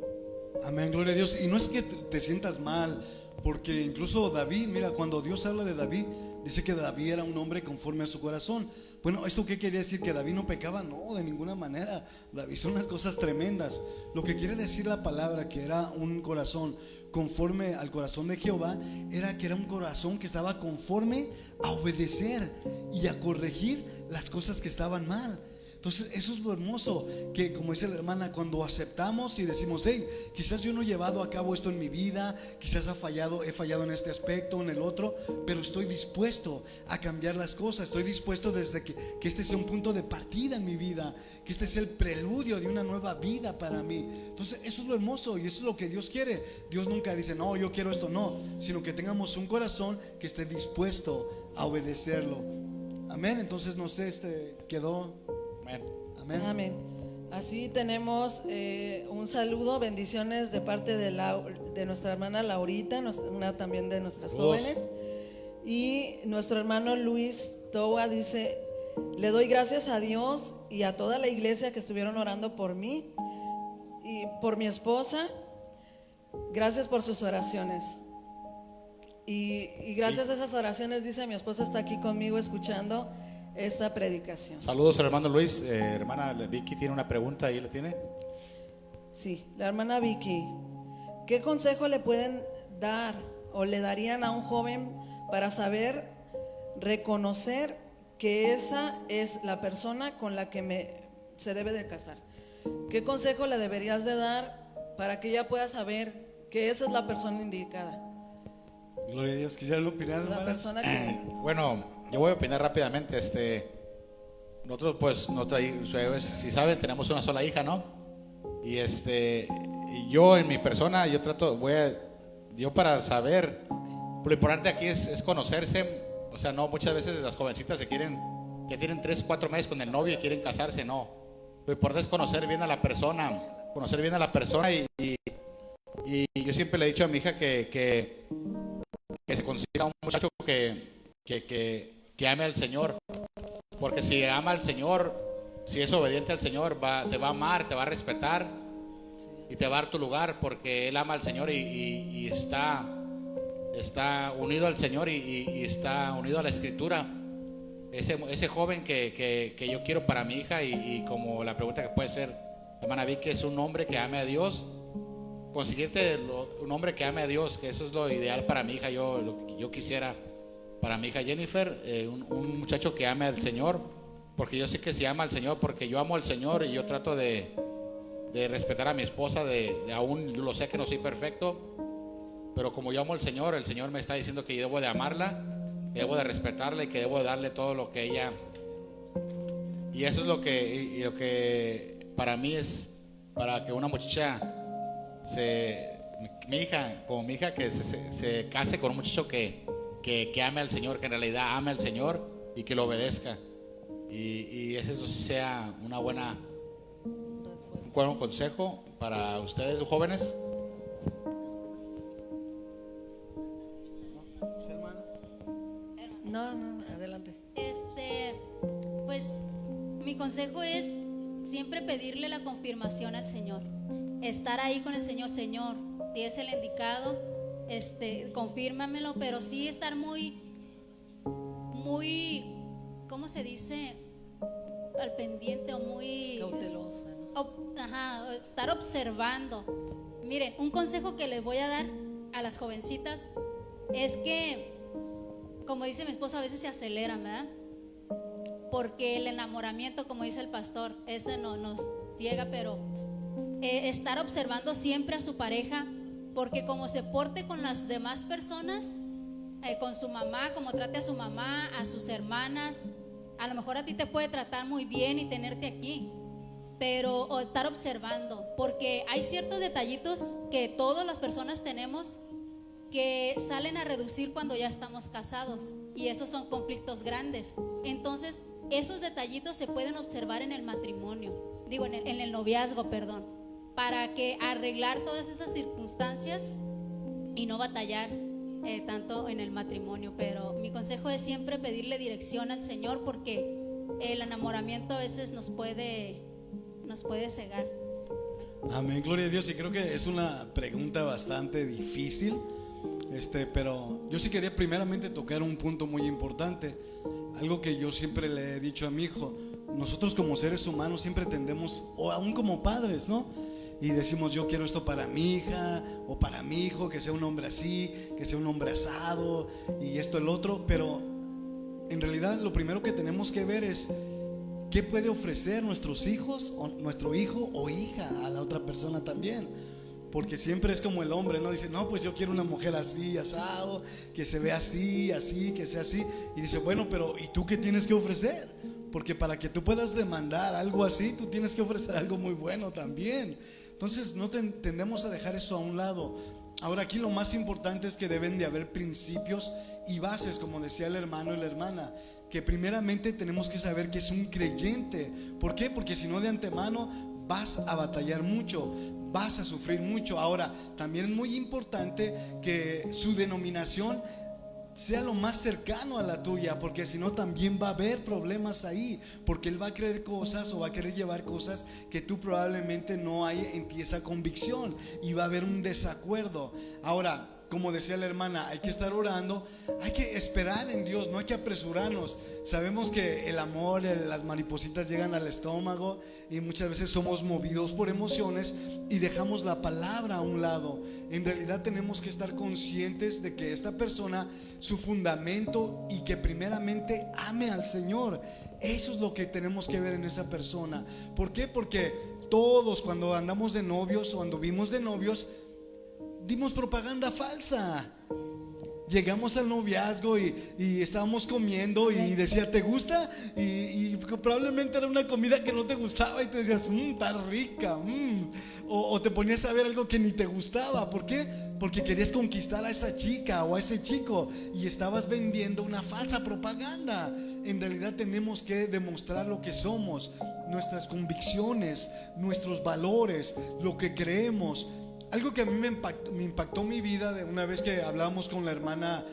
Amén, gloria a Dios. Y no es que te sientas mal, porque incluso David, mira, cuando Dios habla de David, dice que David era un hombre conforme a su corazón. Bueno, ¿esto qué quería decir? ¿Que David no pecaba? No, de ninguna manera. David son unas cosas tremendas. Lo que quiere decir la palabra, que era un corazón conforme al corazón de Jehová, era que era un corazón que estaba conforme a obedecer y a corregir las cosas que estaban mal. Entonces, eso es lo hermoso, que como dice la hermana, cuando aceptamos y decimos, hey, quizás yo no he llevado a cabo esto en mi vida, quizás he fallado en este aspecto, en el otro, pero estoy dispuesto a cambiar las cosas. Estoy dispuesto desde que este sea un punto de partida en mi vida, que este sea el preludio de una nueva vida para mí. Entonces, eso es lo hermoso y eso es lo que Dios quiere. Dios nunca dice, no, yo quiero esto, no, sino que tengamos un corazón que esté dispuesto a obedecerlo. Amén. Entonces, no sé, quedó. Amén. Amén. Así tenemos un saludo, bendiciones de parte de nuestra hermana Laurita, una también de nuestras jóvenes. Y nuestro hermano Luis Toa dice, le doy gracias a Dios y a toda la iglesia que estuvieron orando por mí y por mi esposa. Gracias por sus oraciones. Y gracias a esas oraciones, dice, mi esposa está aquí conmigo escuchando esta predicación. Saludos al hermano Luis. Hermana Vicky tiene una pregunta, ¿ahí la tiene? Sí, la hermana Vicky, ¿qué consejo le pueden dar o le darían a un joven para saber reconocer que esa es la persona con la que se debe de casar? ¿Qué consejo le deberías de dar para que ella pueda saber que esa es la persona indicada? Gloria a Dios. ¿Quisieran opinar, hermanas? La persona que... Bueno, yo voy a opinar rápidamente. Nosotros, pues, si saben, tenemos una sola hija, ¿no? Y y yo en mi persona, yo para saber, lo importante aquí es conocerse. O sea, no, muchas veces las jovencitas que tienen 3 o 4 meses con el novio y quieren casarse, no. Lo importante es conocer bien a la persona y yo siempre le he dicho a mi hija que se consiga un muchacho que ame al Señor, porque si ama al Señor, si es obediente al Señor, te va a amar, te va a respetar y te va a dar tu lugar, porque Él ama al Señor y está unido al Señor y está unido a la Escritura. Ese joven que yo quiero para mi hija, y como la pregunta que puede ser, hermana Vicky, es un hombre que ame a Dios. Conseguirte un hombre que ame a Dios, que eso es lo ideal para mi hija. Lo que yo quisiera para mi hija Jennifer, un muchacho que ame al Señor, porque yo sé que si ama al Señor, porque yo amo al Señor y yo trato de respetar a mi esposa, aún lo sé que no soy perfecto, pero como yo amo al Señor, el Señor me está diciendo que yo debo de amarla, que debo de respetarla y que debo de darle todo lo que ella. Y eso es lo que para mí es, para que una muchacha mi hija que se case con un muchacho que ame al Señor, que en realidad ame al Señor y que lo obedezca, y eso sea un buen consejo para ustedes, jóvenes. No, adelante. Pues mi consejo es siempre pedirle la confirmación al Señor, estar ahí con el Señor. Señor, si es el indicado, confírmamelo, pero sí estar muy, ¿cómo se dice? Al pendiente o muy Cautelosa, ¿no? estar observando. Miren, un consejo que les voy a dar a las jovencitas es que, como dice mi esposo, a veces se aceleran, ¿verdad? Porque el enamoramiento, como dice el pastor, ese no nos ciega, pero estar observando siempre a su pareja, porque como se porte con las demás personas, con su mamá, como trate a su mamá, a sus hermanas, a lo mejor a ti te puede tratar muy bien y tenerte aquí, pero estar observando, porque hay ciertos detallitos que todas las personas tenemos que salen a reducir cuando ya estamos casados, y esos son conflictos grandes. Entonces esos detallitos se pueden observar en el matrimonio, digo en el noviazgo, perdón, para que arreglar todas esas circunstancias y no batallar tanto en el matrimonio. Pero mi consejo es siempre pedirle dirección al Señor, porque el enamoramiento a veces nos puede cegar. Amén, gloria a Dios. Y creo que es una pregunta bastante difícil, pero yo sí quería primeramente tocar un punto muy importante, algo que yo siempre le he dicho a mi hijo. Nosotros como seres humanos siempre tendemos, o aún como padres, ¿no? Y decimos, yo quiero esto para mi hija o para mi hijo, que sea un hombre así, que sea un hombre asado y esto, el otro. Pero en realidad lo primero que tenemos que ver es qué puede ofrecer nuestros hijos, o nuestro hijo o hija a la otra persona también. Porque siempre es como el hombre, ¿no? Dice, no, pues yo quiero una mujer así, asado, que se vea así, así, que sea así. Y dice, bueno, pero ¿y tú qué tienes que ofrecer? Porque para que tú puedas demandar algo así, tú tienes que ofrecer algo muy bueno también. Entonces no tendemos a dejar eso a un lado. Ahora, aquí lo más importante es que deben de haber principios y bases, como decía el hermano y la hermana, que primeramente tenemos que saber que es un creyente. ¿Por qué? Porque si no, de antemano vas a batallar mucho, vas a sufrir mucho. Ahora, también es muy importante que su denominación sea lo más cercano a la tuya, porque si no también va a haber problemas ahí, porque él va a creer cosas o va a querer llevar cosas que tú probablemente no hay en ti esa convicción, y va a haber un desacuerdo. Ahora, como decía la hermana, hay que estar orando, hay que esperar en Dios, no hay que apresurarnos. Sabemos que el amor, las maripositas llegan al estómago, y muchas veces somos movidos por emociones y dejamos la palabra a un lado. En realidad tenemos que estar conscientes de que esta persona, su fundamento, y que primeramente ame al Señor. Eso es lo que tenemos que ver en esa persona. ¿Por qué? Porque todos, cuando andamos de novios o anduvimos de novios, dimos propaganda falsa. Llegamos al noviazgo y estábamos comiendo y decía, ¿te gusta? Y probablemente era una comida que no te gustaba y tú decías, está rica. O te ponías a ver algo que ni te gustaba. ¿Por qué? Porque querías conquistar a esa chica o a ese chico, y estabas vendiendo una falsa propaganda. En realidad tenemos que demostrar lo que somos, nuestras convicciones, nuestros valores, lo que creemos. Algo que a mí me impactó mi vida, de una vez que hablábamos con la hermana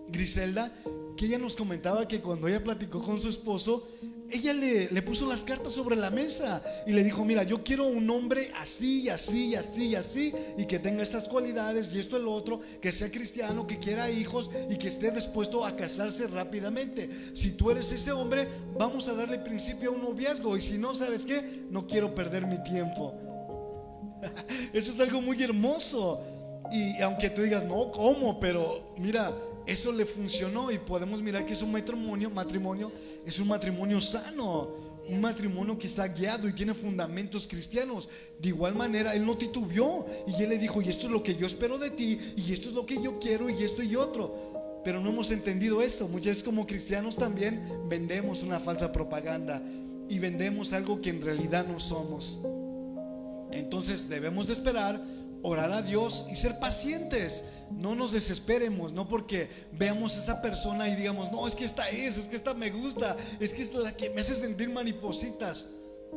Griselda, que ella nos comentaba que cuando ella platicó con su esposo, ella le puso las cartas sobre la mesa y le dijo, mira, yo quiero un hombre así, así, así, así, y que tenga estas cualidades y esto, el otro, que sea cristiano, que quiera hijos y que esté dispuesto a casarse rápidamente. Si tú eres ese hombre, vamos a darle principio a un noviazgo, y si no, ¿sabes qué? No quiero perder mi tiempo. Eso es algo muy hermoso. Y aunque tú digas, no, ¿cómo? Pero mira, eso le funcionó, y podemos mirar que es un matrimonio es un matrimonio sano, un matrimonio que está guiado y tiene fundamentos cristianos. De igual manera, él no titubeó, y él le dijo, y esto es lo que yo espero de ti, y esto es lo que yo quiero, y esto y otro. Pero no hemos entendido esto. Muchas veces como cristianos también vendemos una falsa propaganda y vendemos algo que en realidad no somos. Entonces debemos de esperar, orar a Dios y ser pacientes. No nos desesperemos, no porque veamos a esta persona y digamos, no, es que esta me gusta, es que es la que me hace sentir maripositas.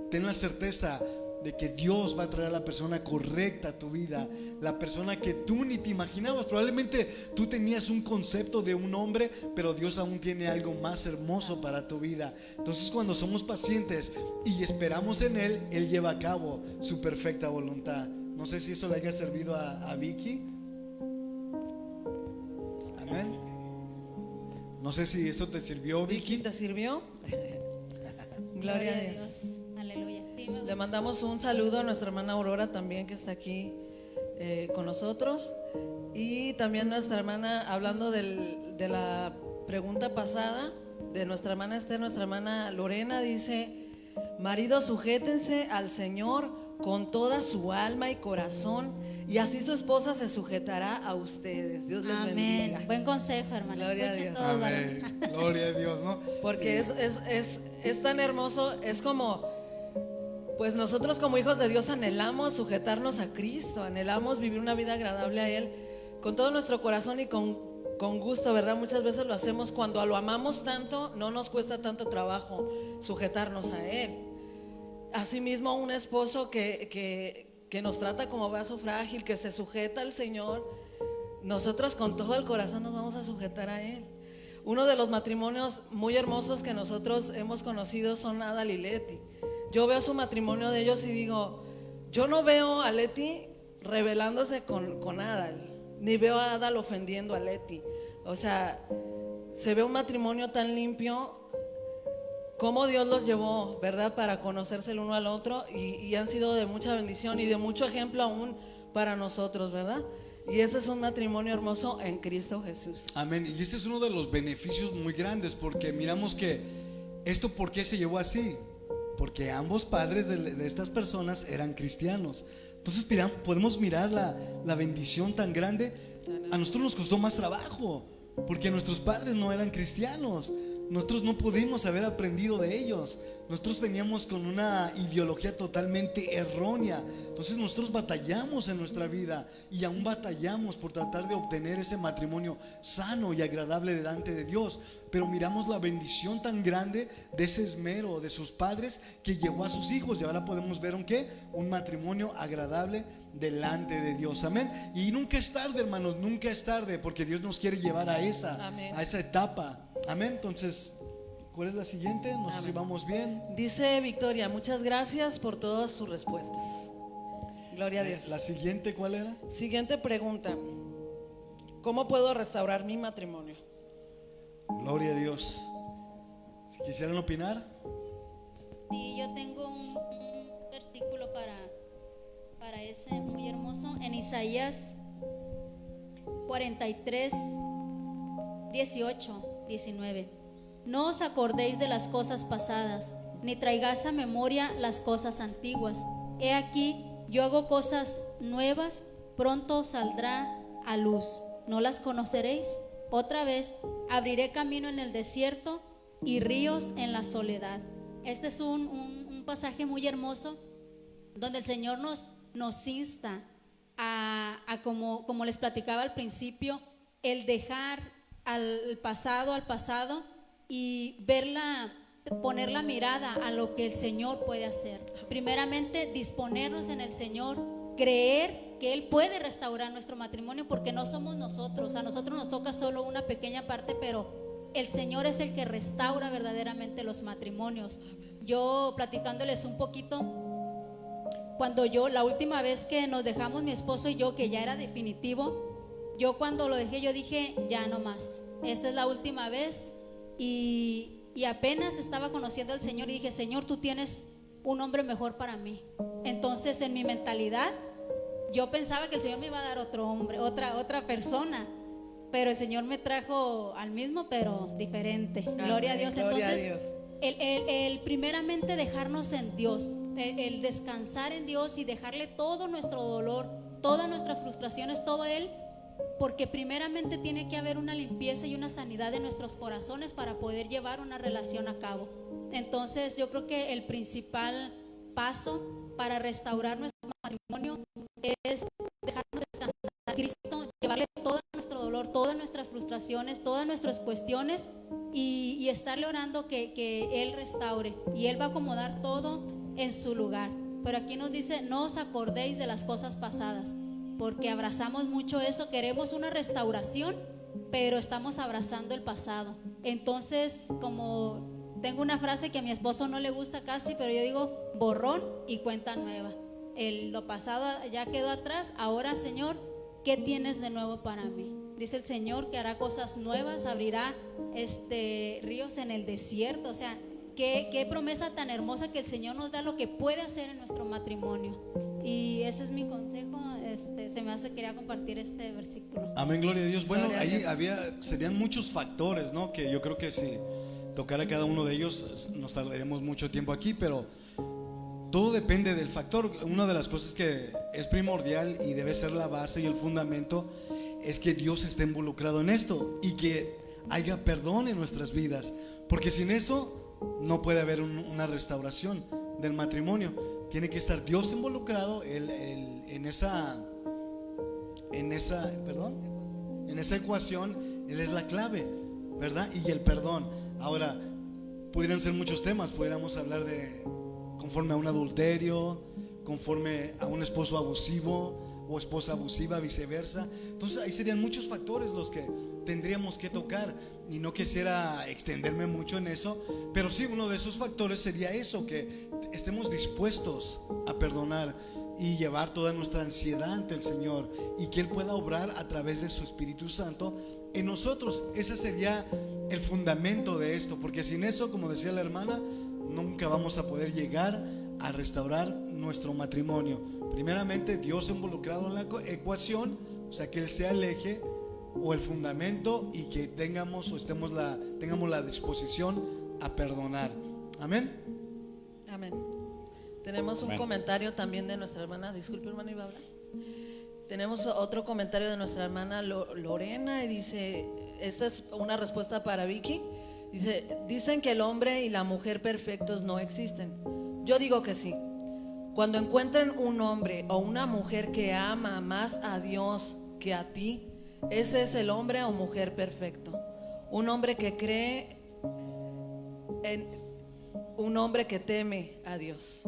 Ten la certeza de que Dios va a traer a la persona correcta a tu vida, la persona que tú ni te imaginabas. Probablemente tú tenías un concepto de un hombre, pero Dios aún tiene algo más hermoso para tu vida. Entonces, cuando somos pacientes y esperamos en Él, Él lleva a cabo su perfecta voluntad. No sé si eso le haya servido a Vicky. Amén. No sé si eso te sirvió, Vicky, Vicky. ¿te sirvió? Gloria a Dios. Aleluya. Sí, me Le gusta. mandamos un saludo a nuestra hermana Aurora también, que está aquí con nosotros. Y también nuestra hermana, hablando de la pregunta pasada, de nuestra hermana Esther, nuestra hermana Lorena dice: maridos, sujétense al Señor con toda su alma y corazón, y así su esposa se sujetará a ustedes. Dios les Amén. bendiga. Buen consejo, hermana. Gloria a Escuchen Dios. todos, varones. Amén. Gloria a Dios, ¿no? Porque es tan hermoso, es como, pues nosotros como hijos de Dios anhelamos sujetarnos a Cristo, anhelamos vivir una vida agradable a Él con todo nuestro corazón y con gusto, ¿verdad? Muchas veces lo hacemos cuando lo amamos tanto, no nos cuesta tanto trabajo sujetarnos a Él. Asimismo, un esposo que nos trata como vaso frágil, que se sujeta al Señor, nosotros con todo el corazón nos vamos a sujetar a Él. Uno de los matrimonios muy hermosos que nosotros hemos conocido son Adal y Leti. Yo veo su matrimonio de ellos y digo, yo no veo a Leti rebelándose con Adal, ni veo a Adal ofendiendo a Leti. O sea, se ve un matrimonio tan limpio, cómo Dios los llevó, ¿verdad?, para conocerse el uno al otro, y han sido de mucha bendición y de mucho ejemplo aún para nosotros, ¿verdad? Y ese es un matrimonio hermoso en Cristo Jesús. Amén. Y este es uno de los beneficios muy grandes, porque miramos que esto, ¿por qué se llevó así? Porque ambos padres de estas personas eran cristianos. Entonces podemos mirar la bendición tan grande. A nosotros nos costó más trabajo, porque nuestros padres no eran cristianos. Nosotros no pudimos haber aprendido de ellos. Nosotros veníamos con una ideología totalmente errónea. Entonces nosotros batallamos en nuestra vida, y aún batallamos por tratar de obtener ese matrimonio sano y agradable delante de Dios. Pero miramos la bendición tan grande de ese esmero de sus padres, que llevó a sus hijos, y ahora podemos ver un matrimonio agradable delante de Dios. Amén. Y nunca es tarde, hermanos, nunca es tarde, porque Dios nos quiere llevar a esa etapa. Amén. Entonces, ¿cuál es la siguiente? No sé si vamos bien. Dice Victoria: muchas gracias por todas sus respuestas. Gloria a Dios. La siguiente, ¿cuál era? Siguiente pregunta: ¿cómo puedo restaurar mi matrimonio? Gloria a Dios. Si quisieran opinar. Sí, yo tengo un versículo para ese muy hermoso en Isaías 43, 18, 19. No os acordéis de las cosas pasadas, ni traigáis a memoria las cosas antiguas. He aquí, yo hago cosas nuevas, pronto saldrá a luz. ¿No las conoceréis? Otra vez abriré camino en el desierto y ríos en la soledad. Este es un pasaje muy hermoso, donde el Señor nos insta a como les platicaba al principio, el dejar al pasado y poner la mirada a lo que el Señor puede hacer. Primeramente, disponernos en el Señor, creer que Él puede restaurar nuestro matrimonio, porque no somos nosotros. A nosotros nos toca solo una pequeña parte, pero el Señor es el que restaura verdaderamente los matrimonios. Yo, platicándoles un poquito, cuando la última vez que nos dejamos mi esposo y yo, que ya era definitivo, yo cuando lo dejé, yo dije, ya no más, esta es la última vez. Y apenas estaba conociendo al Señor y dije, Señor, tú tienes un hombre mejor para mí. Entonces, en mi mentalidad, yo pensaba que el Señor me iba a dar otro hombre, otra persona, pero el Señor me trajo al mismo, pero diferente. Gloria a Dios. Gloria Entonces, a Dios. el primeramente dejarnos en Dios, el descansar en Dios y dejarle todo nuestro dolor, todas nuestras frustraciones, todo Él, porque primeramente tiene que haber una limpieza y una sanidad de nuestros corazones para poder llevar una relación a cabo. Entonces, yo creo que el principal paso para restaurar nuestro matrimonio es dejarnos descansar a Cristo, llevarle todo nuestro dolor, todas nuestras frustraciones, todas nuestras cuestiones, y estarle orando que Él restaure, y Él va a acomodar todo en su lugar. pero aquí nos dice, no os acordéis de las cosas pasadas, porque abrazamos mucho eso, queremos una restauración, pero estamos abrazando el pasado. Entonces, como tengo una frase que a mi esposo no le gusta casi, pero yo digo, borrón y cuenta nueva. Lo pasado ya quedó atrás, ahora, Señor, ¿qué tienes de nuevo para mí? Dice el Señor que hará cosas nuevas, abrirá ríos en el desierto. O sea, qué promesa tan hermosa que el Señor nos da, lo que puede hacer en nuestro matrimonio. Y ese es mi consejo. Se me hace, quería compartir este versículo. Amén, gloria a Dios. Bueno, Gloria a ahí Dios. serían muchos factores, ¿no? Que yo creo que si tocara cada uno de ellos nos tardaríamos mucho tiempo aquí, pero todo depende del factor. Una de las cosas que es primordial y debe ser la base y el fundamento es que Dios esté involucrado en esto y que haya perdón en nuestras vidas, porque sin eso no puede haber una restauración del matrimonio. Tiene que estar Dios involucrado en esa ecuación. Él es la clave, ¿verdad? Y el perdón. Ahora, pudieran ser muchos temas. Pudiéramos hablar de conforme a un adulterio, conforme a un esposo abusivo o esposa abusiva, viceversa. Entonces ahí serían muchos factores los que tendríamos que tocar, y no quisiera extenderme mucho en eso, pero sí, uno de esos factores sería eso, que estemos dispuestos a perdonar y llevar toda nuestra ansiedad ante el Señor, y que Él pueda obrar a través de su Espíritu Santo en nosotros. Ese sería el fundamento de esto, porque sin eso, como decía la hermana, nunca vamos a poder llegar a restaurar nuestro matrimonio. Primeramente, Dios involucrado en la ecuación, o sea, que Él sea el eje o el fundamento, y que tengamos la disposición a perdonar. Amén. Amén. Tenemos un Amén. comentario también de nuestra hermana. Disculpe, hermana, iba a hablar. Tenemos otro comentario de nuestra hermana Lorena, y dice, esta es una respuesta para Vicky. Dice, dicen que el hombre y la mujer perfectos no existen. Yo digo que sí. Cuando encuentren un hombre o una mujer que ama más a Dios que a ti, ese es el hombre o mujer perfecto. Un hombre que cree un hombre que teme a Dios.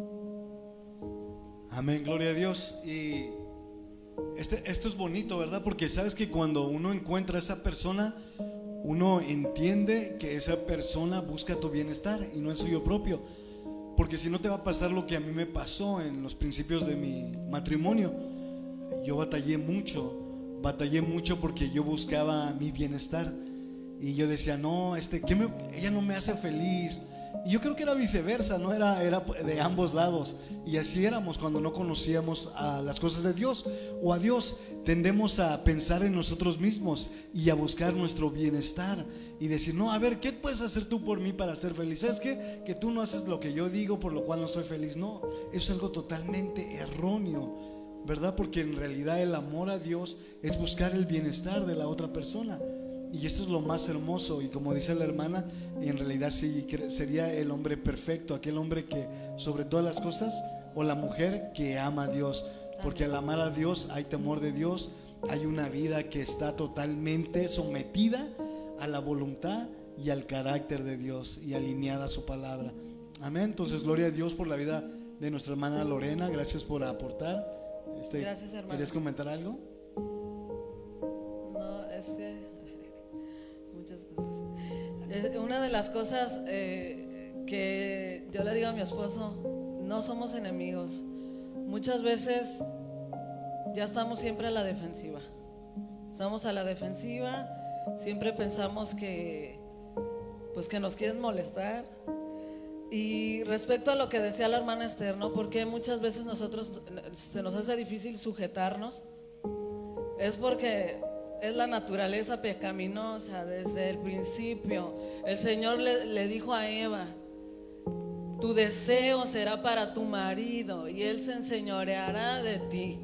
Amén, gloria a Dios. Y esto es bonito, ¿verdad? Porque sabes que cuando uno encuentra a esa persona, uno entiende que esa persona busca tu bienestar y no el suyo propio. Porque si no, te va a pasar lo que a mí me pasó en los principios de mi matrimonio. Yo batallé mucho porque yo buscaba mi bienestar, y yo decía, no, ella no me hace feliz. Y yo creo que era viceversa, ¿no? Era de ambos lados. Y así éramos cuando no conocíamos a las cosas de Dios o a Dios. Tendemos a pensar en nosotros mismos y a buscar nuestro bienestar y decir, no, a ver, ¿qué puedes hacer tú por mí para ser feliz? ¿Sabes qué? Que tú no haces lo que yo digo, por lo cual no soy feliz. No, eso es algo totalmente erróneo, ¿verdad? Porque en realidad el amor a Dios es buscar el bienestar de la otra persona. Y esto es lo más hermoso, y como dice la hermana, en realidad sí sería el hombre perfecto, aquel hombre que sobre todas las cosas, o la mujer que ama a Dios, porque al amar a Dios hay temor de Dios, hay una vida que está totalmente sometida a la voluntad y al carácter de Dios y alineada a su palabra. Amén. Entonces, gloria a Dios por la vida de nuestra hermana Lorena. Gracias por aportar. Gracias, hermano. ¿Querías comentar algo? No, muchas cosas. Una de las cosas que yo le digo a mi esposo, no somos enemigos. Muchas veces ya estamos siempre a la defensiva. Estamos a la defensiva, siempre pensamos que nos quieren molestar. Y respecto a lo que decía la hermana Esther, ¿no? Porque muchas veces nosotros se nos hace difícil sujetarnos, es porque es la naturaleza pecaminosa desde el principio. El Señor le dijo a Eva, tu deseo será para tu marido y él se enseñoreará de ti.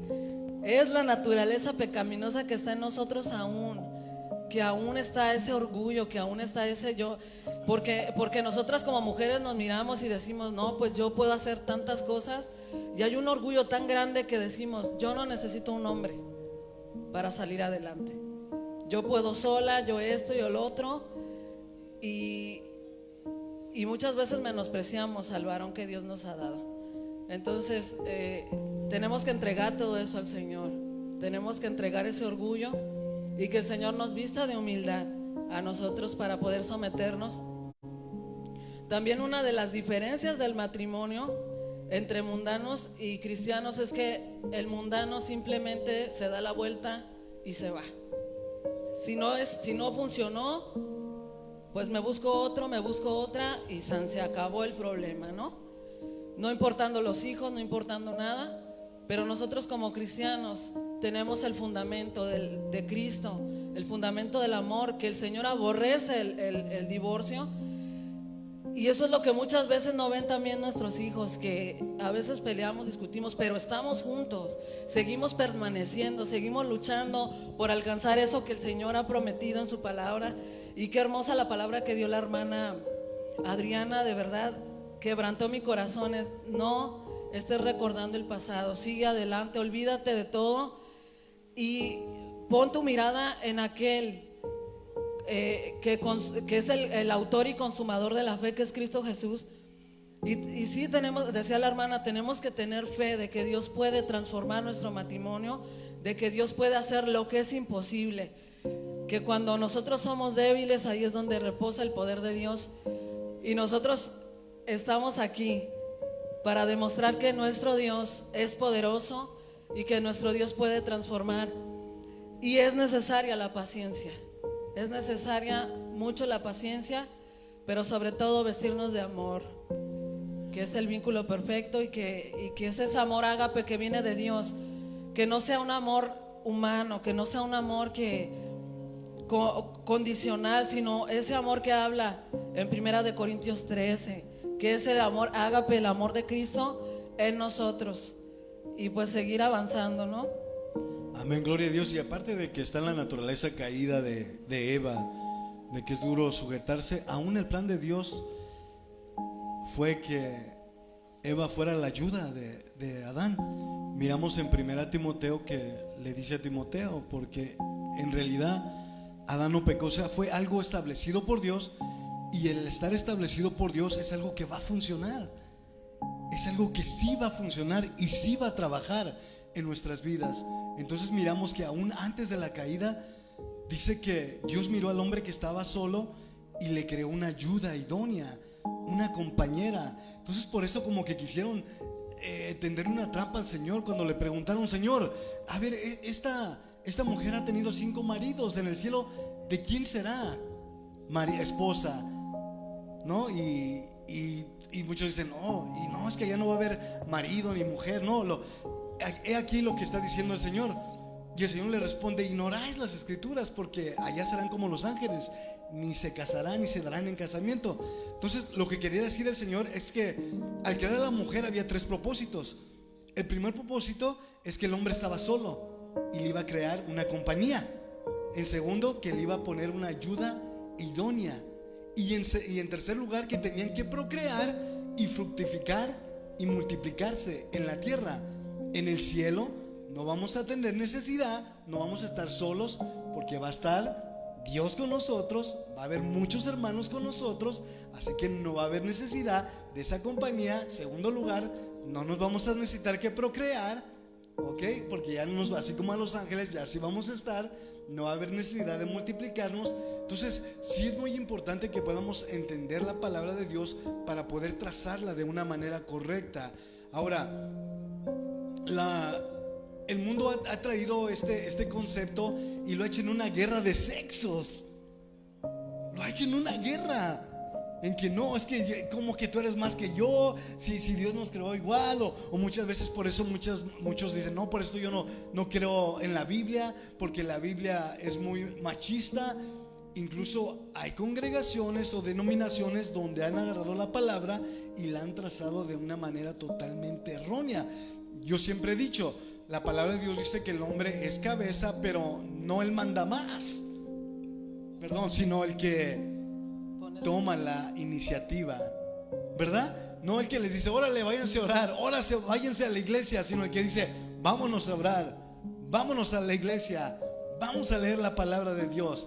Es la naturaleza pecaminosa que está en nosotros aún, que aún está ese orgullo, que aún está ese yo, porque nosotras como mujeres nos miramos y decimos, no, pues yo puedo hacer tantas cosas, y hay un orgullo tan grande que decimos, yo no necesito un hombre para salir adelante, yo puedo sola, yo esto, yo lo otro, y muchas veces menospreciamos al varón que Dios nos ha dado. Entonces, tenemos que entregar todo eso al Señor. Tenemos que entregar ese orgullo y que el Señor nos vista de humildad a nosotros para poder someternos. También una de las diferencias del matrimonio entre mundanos y cristianos es que el mundano simplemente se da la vuelta y se va. Si no funcionó, pues me busco otra y se acabó el problema, ¿no? No importando los hijos, no importando nada. Pero nosotros como cristianos tenemos el fundamento de Cristo, el fundamento del amor, que el Señor aborrece el divorcio. Y eso es lo que muchas veces no ven también nuestros hijos, que a veces peleamos, discutimos, pero estamos juntos, seguimos permaneciendo, seguimos luchando por alcanzar eso que el Señor ha prometido en su palabra. Y qué hermosa la palabra que dio la hermana Adriana, de verdad quebrantó mi corazón. No estés recordando el pasado, sigue adelante, olvídate de todo y pon tu mirada en aquel que es el autor y consumador de la fe, que es Cristo Jesús. Y sí tenemos, decía la hermana, tenemos que tener fe de que Dios puede transformar nuestro matrimonio, de que Dios puede hacer lo que es imposible, que cuando nosotros somos débiles, ahí es donde reposa el poder de Dios. Y nosotros estamos aquí para demostrar que nuestro Dios es poderoso y que nuestro Dios puede transformar. Y es necesaria la paciencia. Es necesaria mucho la paciencia, pero sobre todo vestirnos de amor, que es el vínculo perfecto y que es ese amor ágape que viene de Dios, que no sea un amor humano, que no sea un amor condicional, sino ese amor que habla en 1 Corintios 13, que es el amor ágape, el amor de Cristo en nosotros, y pues seguir avanzando, ¿no? Amén, gloria a Dios. Y aparte de que está en la naturaleza caída de Eva, de que es duro sujetarse, aún el plan de Dios fue que Eva fuera la ayuda de Adán. Miramos en 1 Timoteo que le dice a Timoteo, porque en realidad Adán no pecó, o sea, fue algo establecido por Dios, y el estar establecido por Dios es algo que va a funcionar, es algo que sí va a funcionar y sí va a trabajar en nuestras vidas. Entonces miramos que aún antes de la caída dice que Dios miró al hombre que estaba solo y le creó una ayuda idónea, una compañera. Entonces por eso como que quisieron tender una trampa al Señor cuando le preguntaron: Señor, a ver, esta mujer ha tenido 5 maridos en el cielo, ¿de quién será esposa? ¿No? Y muchos dicen: no, es que allá no va a haber marido ni mujer. No, he aquí lo que está diciendo el Señor. Y el Señor le responde: ignoráis las escrituras, porque allá serán como los ángeles, ni se casarán ni se darán en casamiento. Entonces lo que quería decir el Señor es que al crear a la mujer había 3 propósitos. El primer propósito es que el hombre estaba solo y le iba a crear una compañía. En segundo, que le iba a poner una ayuda idónea. Y en tercer lugar, que tenían que procrear y fructificar y multiplicarse en la tierra. En el cielo no vamos a tener necesidad, no vamos a estar solos, porque va a estar Dios con nosotros, va a haber muchos hermanos con nosotros, así que no va a haber necesidad de esa compañía. Segundo lugar, no nos vamos a necesitar que procrear, ¿ok? Porque ya no nos va, así como a los ángeles, ya así vamos a estar, no va a haber necesidad de multiplicarnos. Entonces sí es muy importante que podamos entender la palabra de Dios para poder trazarla de una manera correcta. Ahora, el mundo ha traído este concepto y lo ha hecho en una guerra de sexos. Lo ha hecho en una guerra en que no, es que como que tú eres más que yo, si Dios nos creó igual, o muchas veces por eso muchos dicen: no, por esto yo no creo en la Biblia, porque la Biblia es muy machista. Incluso hay congregaciones o denominaciones donde han agarrado la palabra y la han trazado de una manera totalmente errónea. Yo siempre he dicho, la palabra de Dios dice que el hombre es cabeza, pero no el manda más, sino el que toma la iniciativa, ¿verdad? No el que les dice: órale, váyanse a orar, váyanse a la iglesia, sino el que dice: vámonos a orar, vámonos a la iglesia, vamos a leer la palabra de Dios.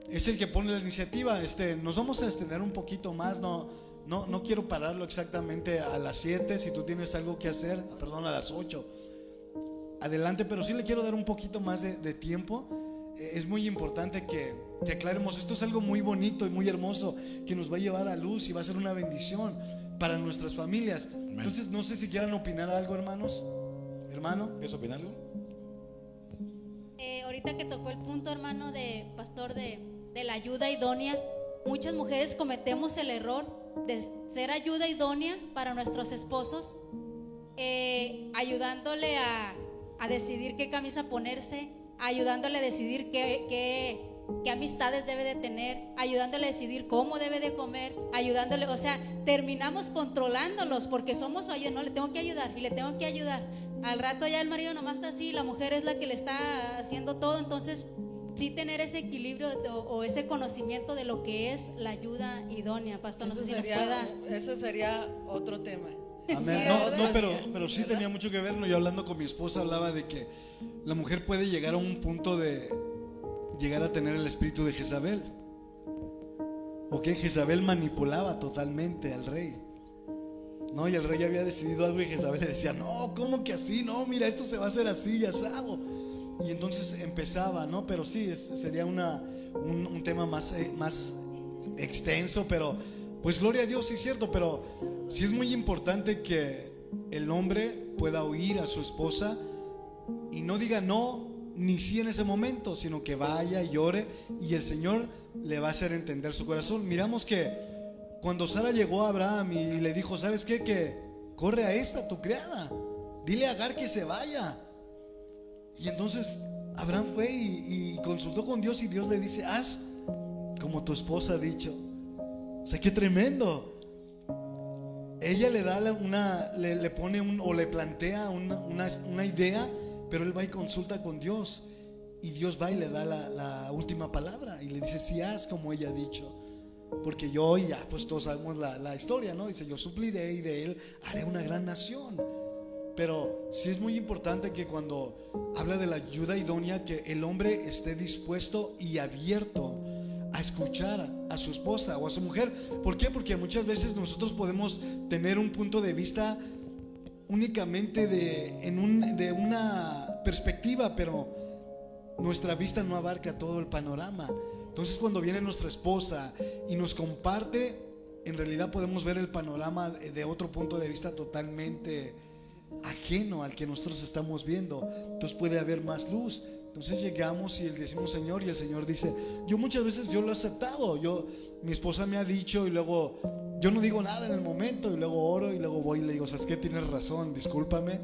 Es el que pone la iniciativa. Nos vamos a extender un poquito más, no no quiero pararlo exactamente a las 7, si tú tienes algo que hacer, perdón, a las 8. Adelante, pero sí le quiero dar un poquito más de tiempo. Es muy importante que aclaremos, esto es algo muy bonito y muy hermoso que nos va a llevar a luz y va a ser una bendición para nuestras familias. Amén. Entonces no sé si quieran opinar algo, hermanos. Hermano, ¿Quieres opinar algo? Ahorita que tocó el punto, hermano, de pastor, de la ayuda idónea, muchas mujeres cometemos el error de ser ayuda idónea para nuestros esposos, ayudándole a decidir qué camisa ponerse, ayudándole a decidir qué amistades debe de tener, ayudándole a decidir cómo debe de comer, ayudándole, o sea, terminamos controlándolos porque somos, oye, no, le tengo que ayudar y le tengo que ayudar. Al rato ya el marido nomás está así, la mujer es la que le está haciendo todo. Entonces sí tener ese equilibrio o ese conocimiento de lo que es la ayuda idónea. Pastor, no sé si nos pueda. Ese sería otro tema. amén. Sí, No, ¿verdad? pero sí ¿Verdad? tenía mucho que ver, ¿no? Yo hablando con mi esposa hablaba de que la mujer puede llegar a un punto de llegar a tener el espíritu de Jezabel. O que Jezabel manipulaba totalmente al rey. No, y el rey había decidido algo y Jezabel le decía, no, ¿cómo que así? No, mira, esto se va a hacer así, ya asado. Y entonces empezaba, ¿no? Pero sí, sería un tema más extenso, pero pues gloria a Dios, sí es cierto, pero sí es muy importante que el hombre pueda oír a su esposa y no diga no ni sí en ese momento, sino que vaya y ore y el Señor le va a hacer entender su corazón. Miramos que cuando Sara llegó a Abraham y le dijo, ¿sabes qué? Que corre a esta tu criada, dile a Agar que se vaya. Y entonces Abraham fue y consultó con Dios y Dios le dice, haz como tu esposa ha dicho. O sea, qué tremendo. Ella le da le pone o le plantea una idea, pero él va y consulta con Dios y Dios va y le da la última palabra y le dice, sí, haz como ella ha dicho. Porque yo, ya pues todos sabemos la historia, ¿no? Dice, yo supliré y de él haré una gran nación. Pero sí es muy importante que cuando habla de la ayuda idónea, que el hombre esté dispuesto y abierto a escuchar a su esposa o a su mujer. ¿Por qué? Porque muchas veces nosotros podemos tener un punto de vista únicamente de una perspectiva, pero nuestra vista no abarca todo el panorama. Entonces cuando viene nuestra esposa y nos comparte, en realidad podemos ver el panorama de otro punto de vista totalmente ajeno al que nosotros estamos viendo. Entonces puede haber más luz. Entonces llegamos y le decimos Señor, y el Señor dice, yo muchas veces yo lo he aceptado, mi esposa me ha dicho y luego yo no digo nada en el momento y luego oro y luego voy y le digo, ¿sabes qué? Tienes razón, discúlpame,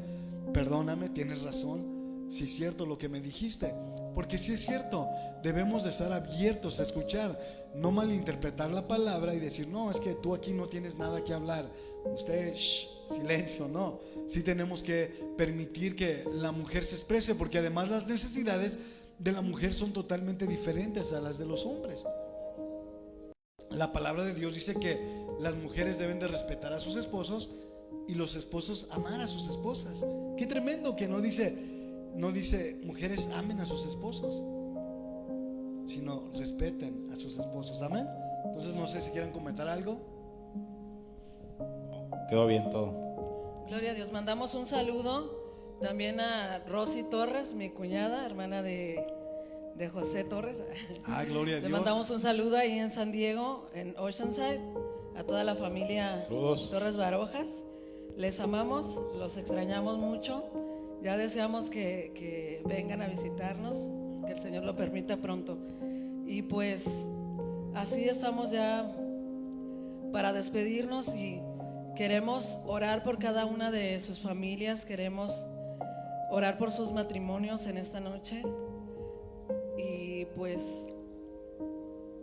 perdóname, tienes razón, sí es cierto lo que me dijiste. Porque sí es cierto, debemos de estar abiertos a escuchar, no malinterpretar la palabra y decir, no, es que tú aquí no tienes nada que hablar, usted, silencio, no. Sí tenemos que permitir que la mujer se exprese, porque además las necesidades de la mujer son totalmente diferentes a las de los hombres. La palabra de Dios dice que las mujeres deben de respetar a sus esposos y los esposos amar a sus esposas. Qué tremendo que no dice mujeres amen a sus esposos, sino respeten a sus esposos. Amén. Entonces no sé si quieren comentar algo. Quedó bien todo. Gloria a Dios. Mandamos un saludo también a Rosy Torres, mi cuñada, hermana de José Torres. Gloria a Le Dios. mandamos un saludo ahí en San Diego, en Oceanside, a toda la familia Saludos. Torres Barojas. Les amamos, los extrañamos mucho. Ya deseamos que vengan a visitarnos, que el Señor lo permita pronto. Y pues así estamos ya para despedirnos y queremos orar por cada una de sus familias, queremos orar por sus matrimonios en esta noche. Y pues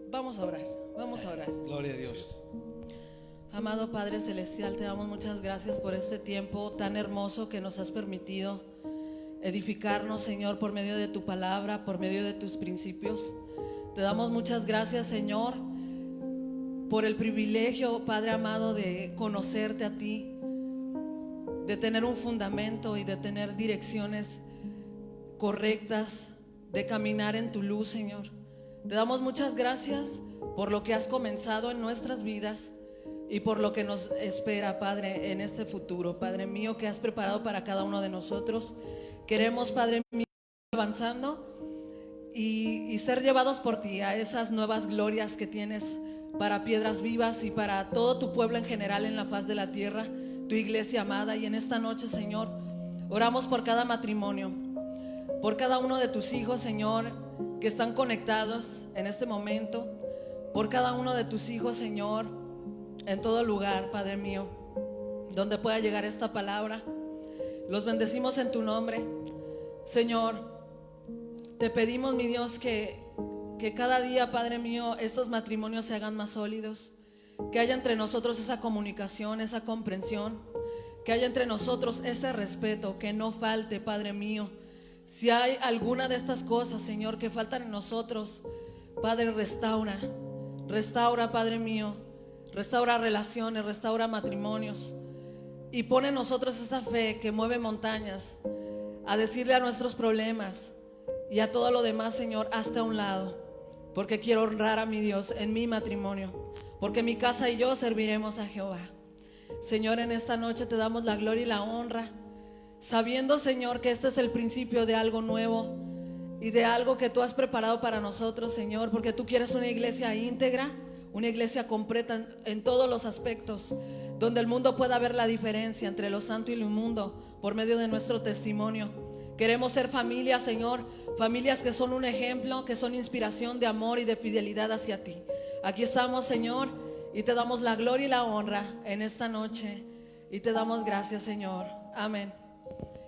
vamos a orar, vamos a orar. Gloria a Dios. Amado Padre Celestial, te damos muchas gracias por este tiempo tan hermoso que nos has permitido edificarnos, Señor, por medio de tu palabra, por medio de tus principios. Te damos muchas gracias, Señor, por el privilegio, Padre amado, de conocerte a ti, de tener un fundamento y de tener direcciones correctas, de caminar en tu luz, Señor. Te damos muchas gracias por lo que has comenzado en nuestras vidas y por lo que nos espera, Padre, en este futuro, Padre mío, que has preparado para cada uno de nosotros. Queremos, Padre mío, avanzando y ser llevados por ti a esas nuevas glorias que tienes para Piedras Vivas y para todo tu pueblo en general en la faz de la tierra, tu iglesia amada. Y en esta noche, Señor, oramos por cada matrimonio, por cada uno de tus hijos, Señor, que están conectados en este momento, por cada uno de tus hijos, Señor, en todo lugar, Padre mío, donde pueda llegar esta palabra. Los bendecimos en tu nombre, Señor. Te pedimos, mi Dios, que cada día, Padre mío, estos matrimonios se hagan más sólidos, que haya entre nosotros esa comunicación, esa comprensión, que haya entre nosotros ese respeto, que no falte, Padre mío. Si hay alguna de estas cosas, Señor, que faltan en nosotros, Padre, restaura, Padre mío, restaura relaciones, restaura matrimonios, y pone en nosotros esa fe que mueve montañas, a decirle a nuestros problemas y a todo lo demás, Señor, hasta un lado, porque quiero honrar a mi Dios en mi matrimonio, porque mi casa y yo serviremos a Jehová. Señor, en esta noche te damos la gloria y la honra, sabiendo, Señor, que este es el principio de algo nuevo y de algo que tú has preparado para nosotros, Señor, porque tú quieres una iglesia íntegra, una iglesia completa en todos los aspectos, donde el mundo pueda ver la diferencia entre lo santo y lo inmundo por medio de nuestro testimonio. Queremos ser familias, Señor, familias que son un ejemplo, que son inspiración de amor y de fidelidad hacia ti. Aquí estamos, Señor, y te damos la gloria y la honra en esta noche, y te damos gracias, Señor. Amén.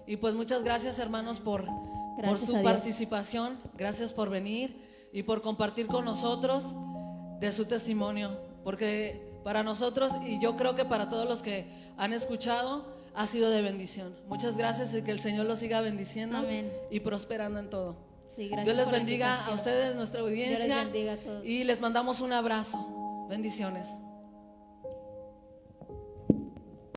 Y pues muchas gracias, hermanos, por su participación. Gracias por venir y por compartir con nosotros de su testimonio, porque para nosotros, y yo creo que para todos los que han escuchado, ha sido de bendición. Muchas gracias, y que el Señor los siga bendiciendo. Amén. Y prosperando en todo. Sí, gracias. Dios les por la bendiga a invitación. ustedes, nuestra audiencia, Dios les bendiga a todos. y les mandamos un abrazo. Bendiciones.